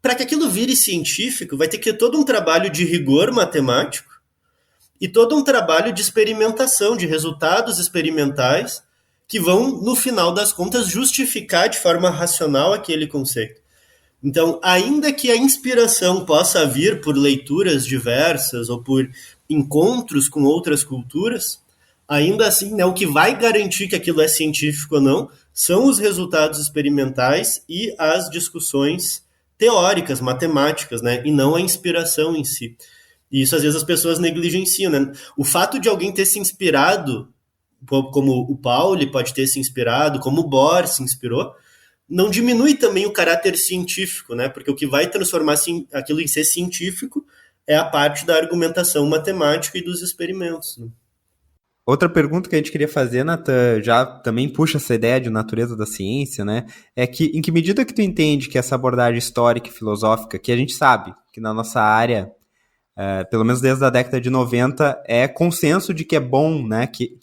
Para que aquilo vire científico, vai ter que ter todo um trabalho de rigor matemático e todo um trabalho de experimentação, de resultados experimentais, que vão, no final das contas, justificar de forma racional aquele conceito. Então, ainda que a inspiração possa vir por leituras diversas ou por encontros com outras culturas, ainda assim, né, o que vai garantir que aquilo é científico ou não são os resultados experimentais e as discussões teóricas, matemáticas, né, e não a inspiração em si. E isso, às vezes, as pessoas negligenciam, né? O fato de alguém ter se inspirado, como o Pauli pode ter se inspirado, como o Bohr se inspirou, não diminui também o caráter científico, né? Porque o que vai transformar aquilo em ser científico é a parte da argumentação matemática e dos experimentos, né? Outra pergunta que a gente queria fazer, Nathan, já também puxa essa ideia de natureza da ciência, né? É que em que medida que tu entende que essa abordagem histórica e filosófica, que a gente sabe que na nossa área, pelo menos desde a década de 90, é consenso de que é bom, né? Que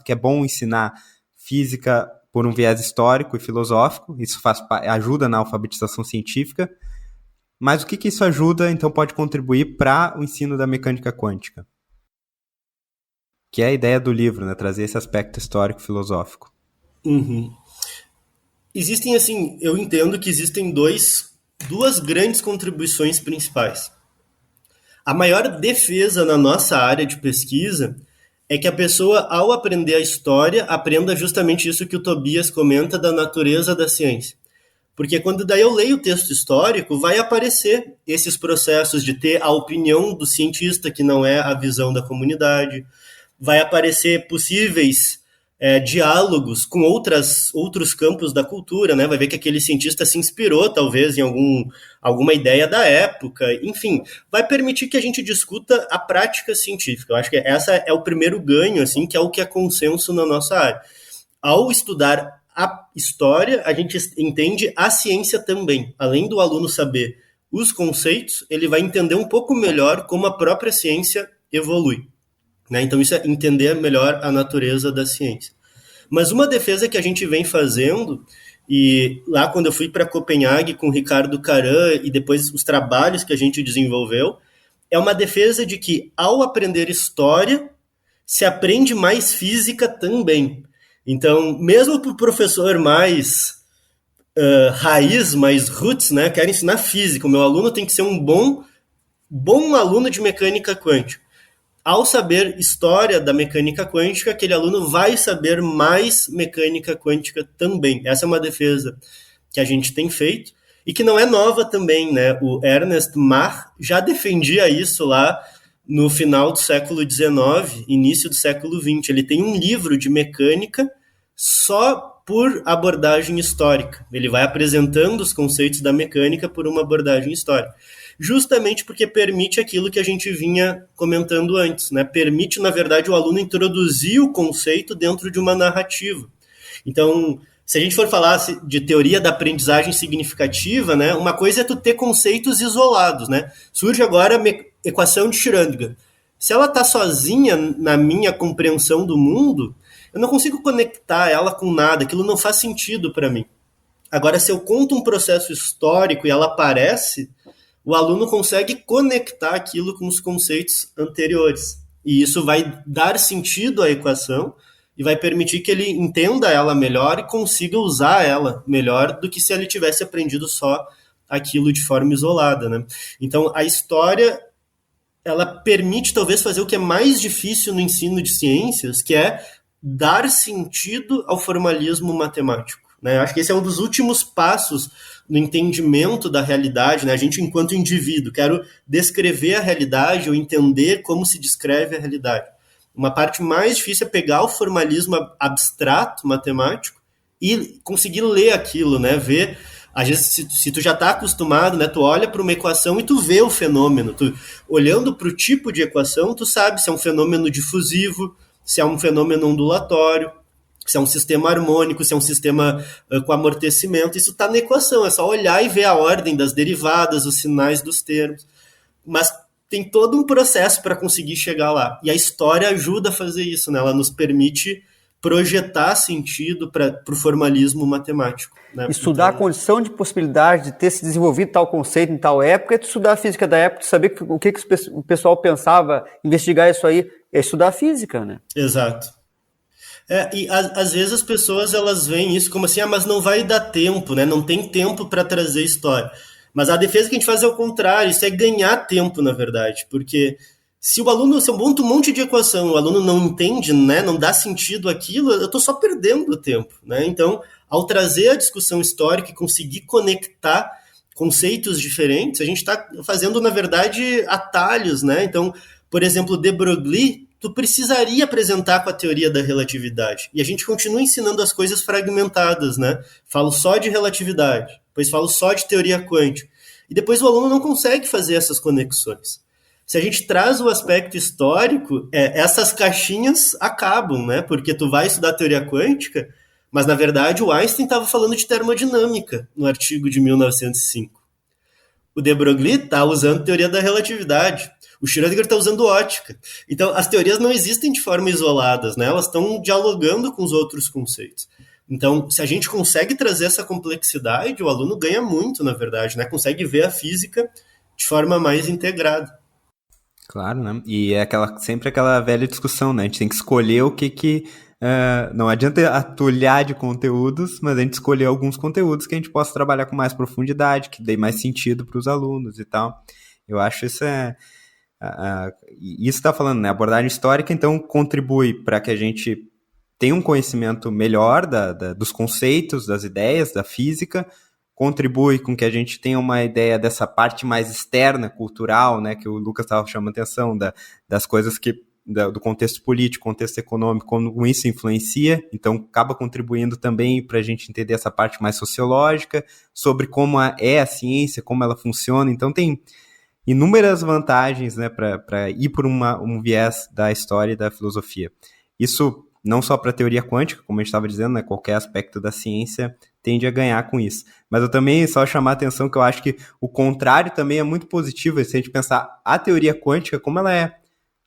é bom ensinar física por um viés histórico e filosófico, isso ajuda na alfabetização científica, mas o que isso ajuda, então, pode contribuir para o ensino da mecânica quântica? Que é a ideia do livro, né? Trazer esse aspecto histórico-filosófico. Uhum. Existem, assim, eu entendo que existem duas grandes contribuições principais. A maior defesa na nossa área de pesquisa é que a pessoa, ao aprender a história, aprenda justamente isso que o Tobias comenta da natureza da ciência. Porque quando daí eu leio o texto histórico, vai aparecer esses processos de ter a opinião do cientista, que não é a visão da comunidade, vai aparecer possíveis diálogos com outros campos da cultura, né? Vai ver que aquele cientista se inspirou, talvez, em alguma ideia da época. Enfim, vai permitir que a gente discuta a prática científica. Eu acho que essa é o primeiro ganho, assim, que é o que é consenso na nossa área. Ao estudar a história, a gente entende a ciência também. Além do aluno saber os conceitos, ele vai entender um pouco melhor como a própria ciência evolui. Né? Então, isso é entender melhor a natureza da ciência. Mas uma defesa que a gente vem fazendo, e lá quando eu fui para Copenhague com o Ricardo Caran e depois os trabalhos que a gente desenvolveu, é uma defesa de que ao aprender história, se aprende mais física também. Então, mesmo para o professor mais raiz, mais roots, né, quero ensinar física, o meu aluno tem que ser um bom aluno de mecânica quântica. Ao saber história da mecânica quântica, aquele aluno vai saber mais mecânica quântica também. Essa é uma defesa que a gente tem feito e que não é nova também, né? O Ernest Mach já defendia isso lá no final do século XIX, início do século XX. Ele tem um livro de mecânica só por abordagem histórica. Ele vai apresentando os conceitos da mecânica por uma abordagem histórica. Justamente porque permite aquilo que a gente vinha comentando antes, né? Permite, na verdade, o aluno introduzir o conceito dentro de uma narrativa. Então, se a gente for falar de teoria da aprendizagem significativa, né? Uma coisa é tu ter conceitos isolados, né? Surge agora a equação de Schrödinger. Se ela está sozinha na minha compreensão do mundo, eu não consigo conectar ela com nada, aquilo não faz sentido para mim. Agora, se eu conto um processo histórico e ela aparece, o aluno consegue conectar aquilo com os conceitos anteriores. E isso vai dar sentido à equação e vai permitir que ele entenda ela melhor e consiga usar ela melhor do que se ele tivesse aprendido só aquilo de forma isolada, né? Então, a história, ela permite talvez fazer o que é mais difícil no ensino de ciências, que é dar sentido ao formalismo matemático. Né? Acho que esse é um dos últimos passos no entendimento da realidade, né? A gente, enquanto indivíduo, quero descrever a realidade ou entender como se descreve a realidade. Uma parte mais difícil é pegar o formalismo abstrato, matemático, e conseguir ler aquilo, né? Ver, às vezes, se tu já está acostumado, né? Tu olha para uma equação e tu vê o fenômeno. Tu, olhando para o tipo de equação, tu sabe se é um fenômeno difusivo, se é um fenômeno ondulatório, se é um sistema harmônico, se é um sistema com amortecimento. Isso está na equação, é só olhar e ver a ordem das derivadas, os sinais dos termos. Mas tem todo um processo para conseguir chegar lá. E a história ajuda a fazer isso, né? Ela nos permite projetar sentido para o formalismo matemático. Né? Estudar então, a condição de possibilidade de ter se desenvolvido tal conceito em tal época, é estudar a física da época, saber o que o pessoal pensava, investigar isso aí, é estudar a física, né? Exato. E às vezes as pessoas elas veem isso como assim, mas não vai dar tempo, né? Não tem tempo para trazer história. Mas a defesa que a gente faz é o contrário, isso é ganhar tempo, na verdade, porque se o aluno, se eu monto um monte de equação, o aluno não entende, né, não dá sentido aquilo, eu estou só perdendo o tempo, né? Então, ao trazer a discussão histórica e conseguir conectar conceitos diferentes, a gente está fazendo, na verdade, atalhos, né? Então, por exemplo, de Broglie, tu precisaria apresentar com a teoria da relatividade. E a gente continua ensinando as coisas fragmentadas, né? Falo só de relatividade, depois falo só de teoria quântica. E depois o aluno não consegue fazer essas conexões. Se a gente traz o aspecto histórico, essas caixinhas acabam, né? Porque tu vai estudar teoria quântica, mas na verdade o Einstein estava falando de termodinâmica no artigo de 1905. O de Broglie está usando teoria da relatividade. O Schrödinger está usando ótica. Então, as teorias não existem de forma isoladas, né? Elas estão dialogando com os outros conceitos. Então, se a gente consegue trazer essa complexidade, o aluno ganha muito, na verdade, né? Consegue ver a física de forma mais integrada. Claro, né? E é sempre aquela velha discussão, né? A gente tem que escolher o que não adianta atulhar de conteúdos, mas a gente escolher alguns conteúdos que a gente possa trabalhar com mais profundidade, que dê mais sentido para os alunos e tal. Eu acho isso isso está falando, né? Abordagem histórica, então, contribui para que a gente tenha um conhecimento melhor dos conceitos, das ideias, da física, contribui com que a gente tenha uma ideia dessa parte mais externa, cultural, né, que o Lucas estava chamando atenção, das coisas do contexto político, contexto econômico, como isso influencia, então acaba contribuindo também para a gente entender essa parte mais sociológica, sobre como é a ciência, como ela funciona, então tem inúmeras vantagens, né, para ir por um viés da história e da filosofia. Isso não só para a teoria quântica, como a gente estava dizendo, né, qualquer aspecto da ciência tende a ganhar com isso. Mas eu também só chamar a atenção que eu acho que o contrário também é muito positivo, se a gente pensar a teoria quântica, como ela é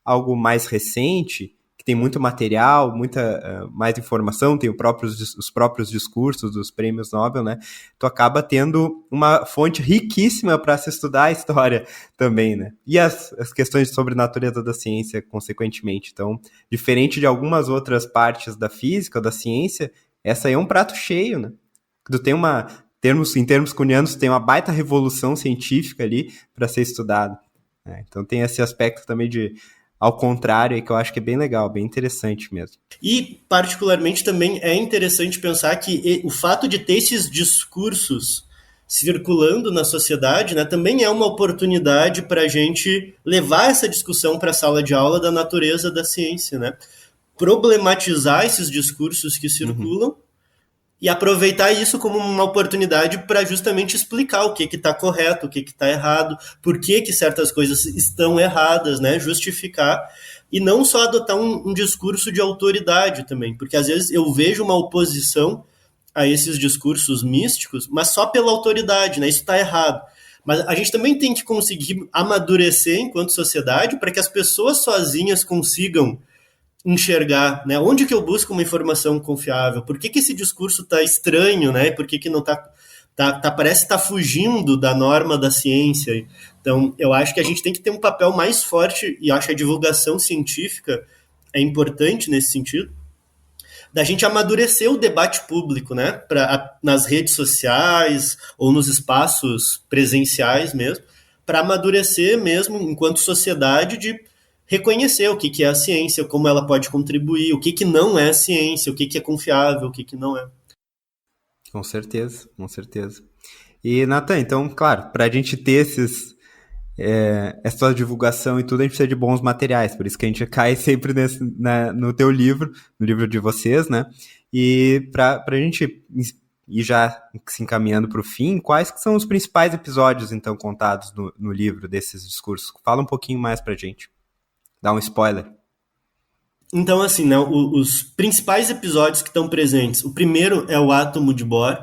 algo mais recente, que tem muito material, muita mais informação, tem os próprios discursos dos prêmios Nobel, né? Tu acaba tendo uma fonte riquíssima para se estudar a história também, né? E as questões sobre natureza da ciência, consequentemente. Então, diferente de algumas outras partes da física ou da ciência, essa aí é um prato cheio, né? Tu tem em termos cunianos, tem uma baita revolução científica ali para ser estudada. Né? Então tem esse aspecto também ao contrário, aí que eu acho que é bem legal, bem interessante mesmo. E, particularmente, também é interessante pensar que o fato de ter esses discursos circulando na sociedade, né, também é uma oportunidade para a gente levar essa discussão para a sala de aula da natureza da ciência, né? Problematizar esses discursos que circulam e aproveitar isso como uma oportunidade para justamente explicar o que está correto, o que está errado, por que certas coisas estão erradas, né? Justificar, e não só adotar um discurso de autoridade também, porque às vezes eu vejo uma oposição a esses discursos místicos, mas só pela autoridade, né? Isso está errado. Mas a gente também tem que conseguir amadurecer enquanto sociedade para que as pessoas sozinhas consigam enxergar, né? Onde que eu busco uma informação confiável? Por que esse discurso está estranho, né? Por que não parece estar fugindo da norma da ciência? Então, eu acho que a gente tem que ter um papel mais forte, e acho que a divulgação científica é importante nesse sentido, da gente amadurecer o debate público, né? Nas redes sociais ou nos espaços presenciais mesmo, para amadurecer mesmo, enquanto sociedade, de reconhecer o que é a ciência, como ela pode contribuir, o que não é ciência, o que é confiável, o que não é. Com certeza, com certeza. E, Nathan, então, claro, para a gente ter essa divulgação e tudo, a gente precisa de bons materiais, por isso que a gente cai sempre no teu livro, no livro de vocês, né? E para a gente ir já se encaminhando para o fim, quais que são os principais episódios, então, contados no livro desses discursos? Fala um pouquinho mais para a gente. Dá um spoiler. Então, assim, né, os principais episódios que estão presentes, o primeiro é o átomo de Bohr,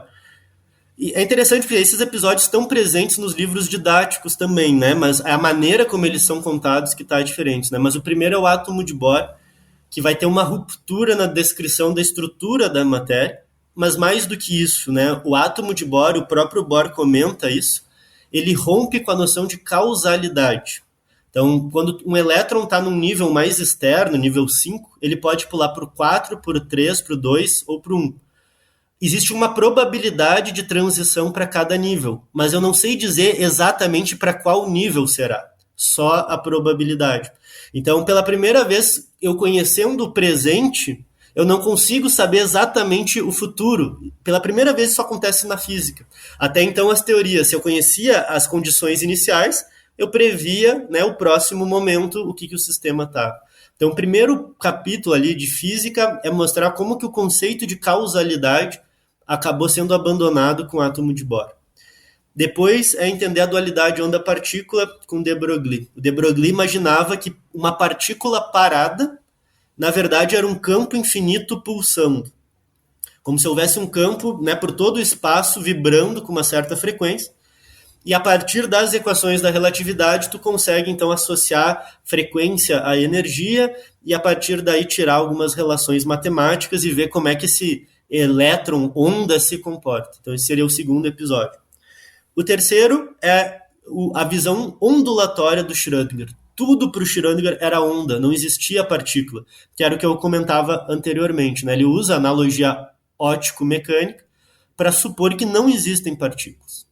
e é interessante porque esses episódios estão presentes nos livros didáticos também, né, mas é a maneira como eles são contados que está diferente, né, mas o primeiro é o átomo de Bohr, que vai ter uma ruptura na descrição da estrutura da matéria, mas mais do que isso, né, o átomo de Bohr, o próprio Bohr comenta isso, ele rompe com a noção de causalidade. Então, quando um elétron está num nível mais externo, nível 5, ele pode pular para o 4, para o 3, para o 2 ou para o 1. Existe uma probabilidade de transição para cada nível, mas eu não sei dizer exatamente para qual nível será, só a probabilidade. Então, pela primeira vez, eu conhecendo o presente, eu não consigo saber exatamente o futuro. Pela primeira vez isso acontece na física. Até então as teorias, se eu conhecia as condições iniciais, eu previa, né, o próximo momento, o que o sistema está. Então o primeiro capítulo ali de física é mostrar como que o conceito de causalidade acabou sendo abandonado com o átomo de Bohr. Depois é entender a dualidade onda-partícula com de Broglie. O de Broglie imaginava que uma partícula parada, na verdade, era um campo infinito pulsando. Como se houvesse um campo, né, por todo o espaço vibrando com uma certa frequência. E a partir das equações da relatividade, tu consegue, então, associar frequência à energia e, a partir daí, tirar algumas relações matemáticas e ver como é que esse elétron, onda, se comporta. Então, esse seria o segundo episódio. O terceiro é a visão ondulatória do Schrödinger. Tudo para o Schrödinger era onda, não existia partícula, que era o que eu comentava anteriormente, né? Ele usa a analogia ótico-mecânica para supor que não existem partículas.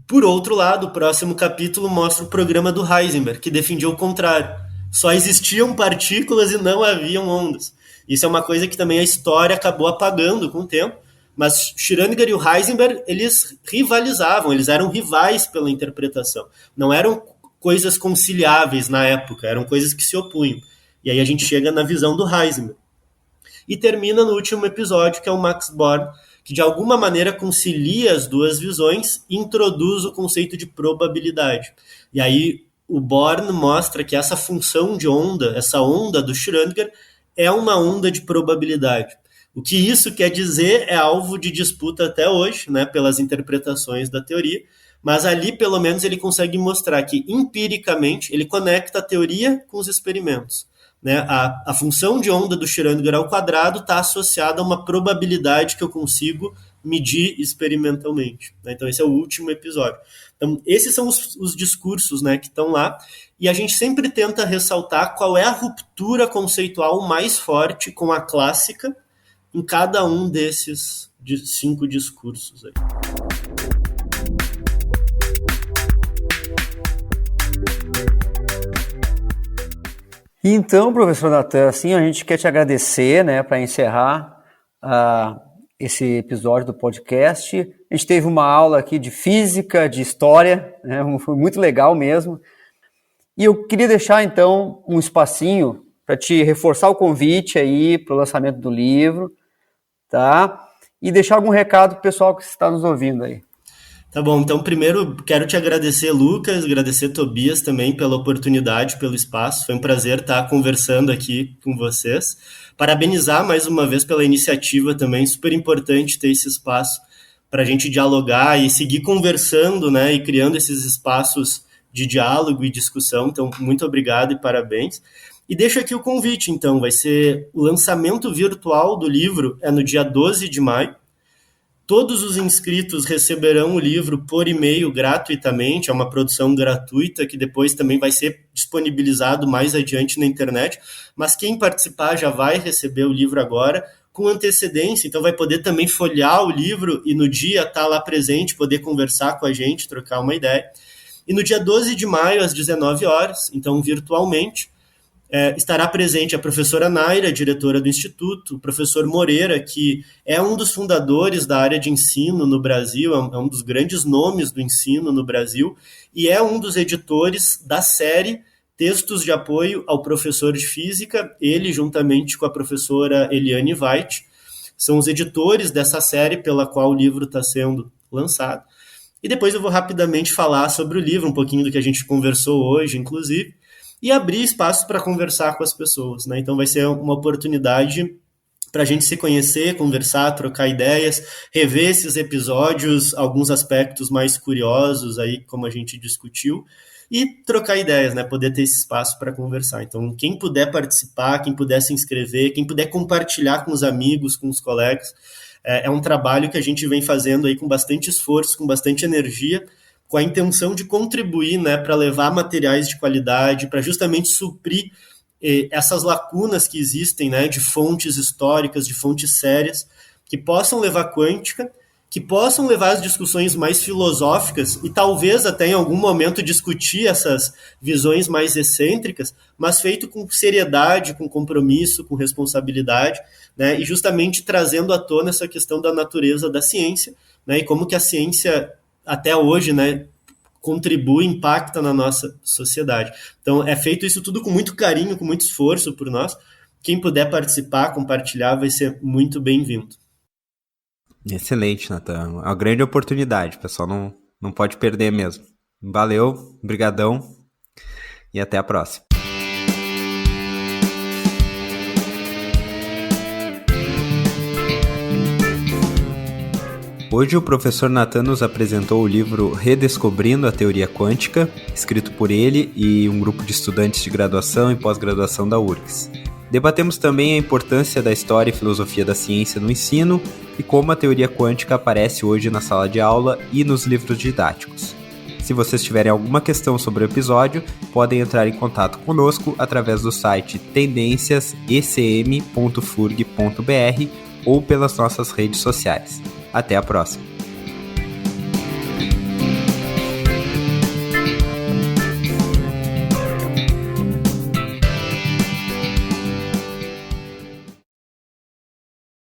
Por outro lado, o próximo capítulo mostra o programa do Heisenberg, que defendia o contrário. Só existiam partículas e não haviam ondas. Isso é uma coisa que também a história acabou apagando com o tempo, mas Schrödinger e o Heisenberg, eles rivalizavam, eles eram rivais pela interpretação. Não eram coisas conciliáveis na época, eram coisas que se opunham. E aí a gente chega na visão do Heisenberg. E termina no último episódio, que é o Max Born, que de alguma maneira concilia as duas visões e introduz o conceito de probabilidade. E aí o Born mostra que essa função de onda, essa onda do Schrödinger, é uma onda de probabilidade. O que isso quer dizer é alvo de disputa até hoje, né, pelas interpretações da teoria, mas ali pelo menos ele consegue mostrar que empiricamente ele conecta a teoria com os experimentos. Né? A função de onda do Schrödinger ao quadrado está associada a uma probabilidade que eu consigo medir experimentalmente. Né? Então esse é o último episódio. Então esses são os discursos, né, que estão lá, e a gente sempre tenta ressaltar qual é a ruptura conceitual mais forte com a clássica em cada um desses 5 discursos aí. Então, professor Natan, assim, a gente quer te agradecer, né, para encerrar esse episódio do podcast. A gente teve uma aula aqui de física, de história, né, foi muito legal mesmo. E eu queria deixar, então, um espacinho para te reforçar o convite aí para o lançamento do livro, tá? E deixar algum recado para o pessoal que está nos ouvindo aí. Tá bom, então primeiro quero te agradecer, Lucas, agradecer Tobias também pela oportunidade, pelo espaço. Foi um prazer estar conversando aqui com vocês. Parabenizar mais uma vez pela iniciativa também, super importante ter esse espaço para a gente dialogar e seguir conversando, né, e criando esses espaços de diálogo e discussão. Então, muito obrigado e parabéns. E deixo aqui o convite, então, vai ser o lançamento virtual do livro, é no dia 12 de maio. Todos os inscritos receberão o livro por e-mail gratuitamente, é uma produção gratuita que depois também vai ser disponibilizado mais adiante na internet, mas quem participar já vai receber o livro agora com antecedência, então vai poder também folhear o livro e no dia estar lá presente, poder conversar com a gente, trocar uma ideia. E no dia 12 de maio, às 19 horas, então virtualmente, estará presente a professora Naira, diretora do Instituto, o professor Moreira, que é um dos fundadores da área de ensino no Brasil, é um dos grandes nomes do ensino no Brasil, e é um dos editores da série Textos de Apoio ao Professor de Física, ele juntamente com a professora Eliane Veit, são os editores dessa série pela qual o livro está sendo lançado. E depois eu vou rapidamente falar sobre o livro, um pouquinho do que a gente conversou hoje, inclusive, e abrir espaço para conversar com as pessoas, né? Então vai ser uma oportunidade para a gente se conhecer, conversar, trocar ideias, rever esses episódios, alguns aspectos mais curiosos aí, como a gente discutiu, e trocar ideias, né? Poder ter esse espaço para conversar. Então, quem puder participar, quem puder se inscrever, quem puder compartilhar com os amigos, com os colegas, é um trabalho que a gente vem fazendo aí com bastante esforço, com bastante energia, com a intenção de contribuir, né, para levar materiais de qualidade, para justamente suprir essas lacunas que existem, né, de fontes históricas, de fontes sérias, que possam levar quântica, que possam levar as discussões mais filosóficas e talvez até em algum momento discutir essas visões mais excêntricas, mas feito com seriedade, com compromisso, com responsabilidade, né, e justamente trazendo à tona essa questão da natureza da ciência, né, e como que a ciência até hoje, né, contribui, impacta na nossa sociedade. Então, é feito isso tudo com muito carinho, com muito esforço por nós. Quem puder participar, compartilhar, vai ser muito bem-vindo. Excelente, Nathan. É uma grande oportunidade, o pessoal não pode perder mesmo. Valeu, brigadão e até a próxima. Hoje o professor Nathan nos apresentou o livro Redescobrindo a Teoria Quântica, escrito por ele e um grupo de estudantes de graduação e pós-graduação da URGS. Debatemos também a importância da história e filosofia da ciência no ensino e como a teoria quântica aparece hoje na sala de aula e nos livros didáticos. Se vocês tiverem alguma questão sobre o episódio, podem entrar em contato conosco através do site tendenciasecm.furg.br ou pelas nossas redes sociais. Até a próxima!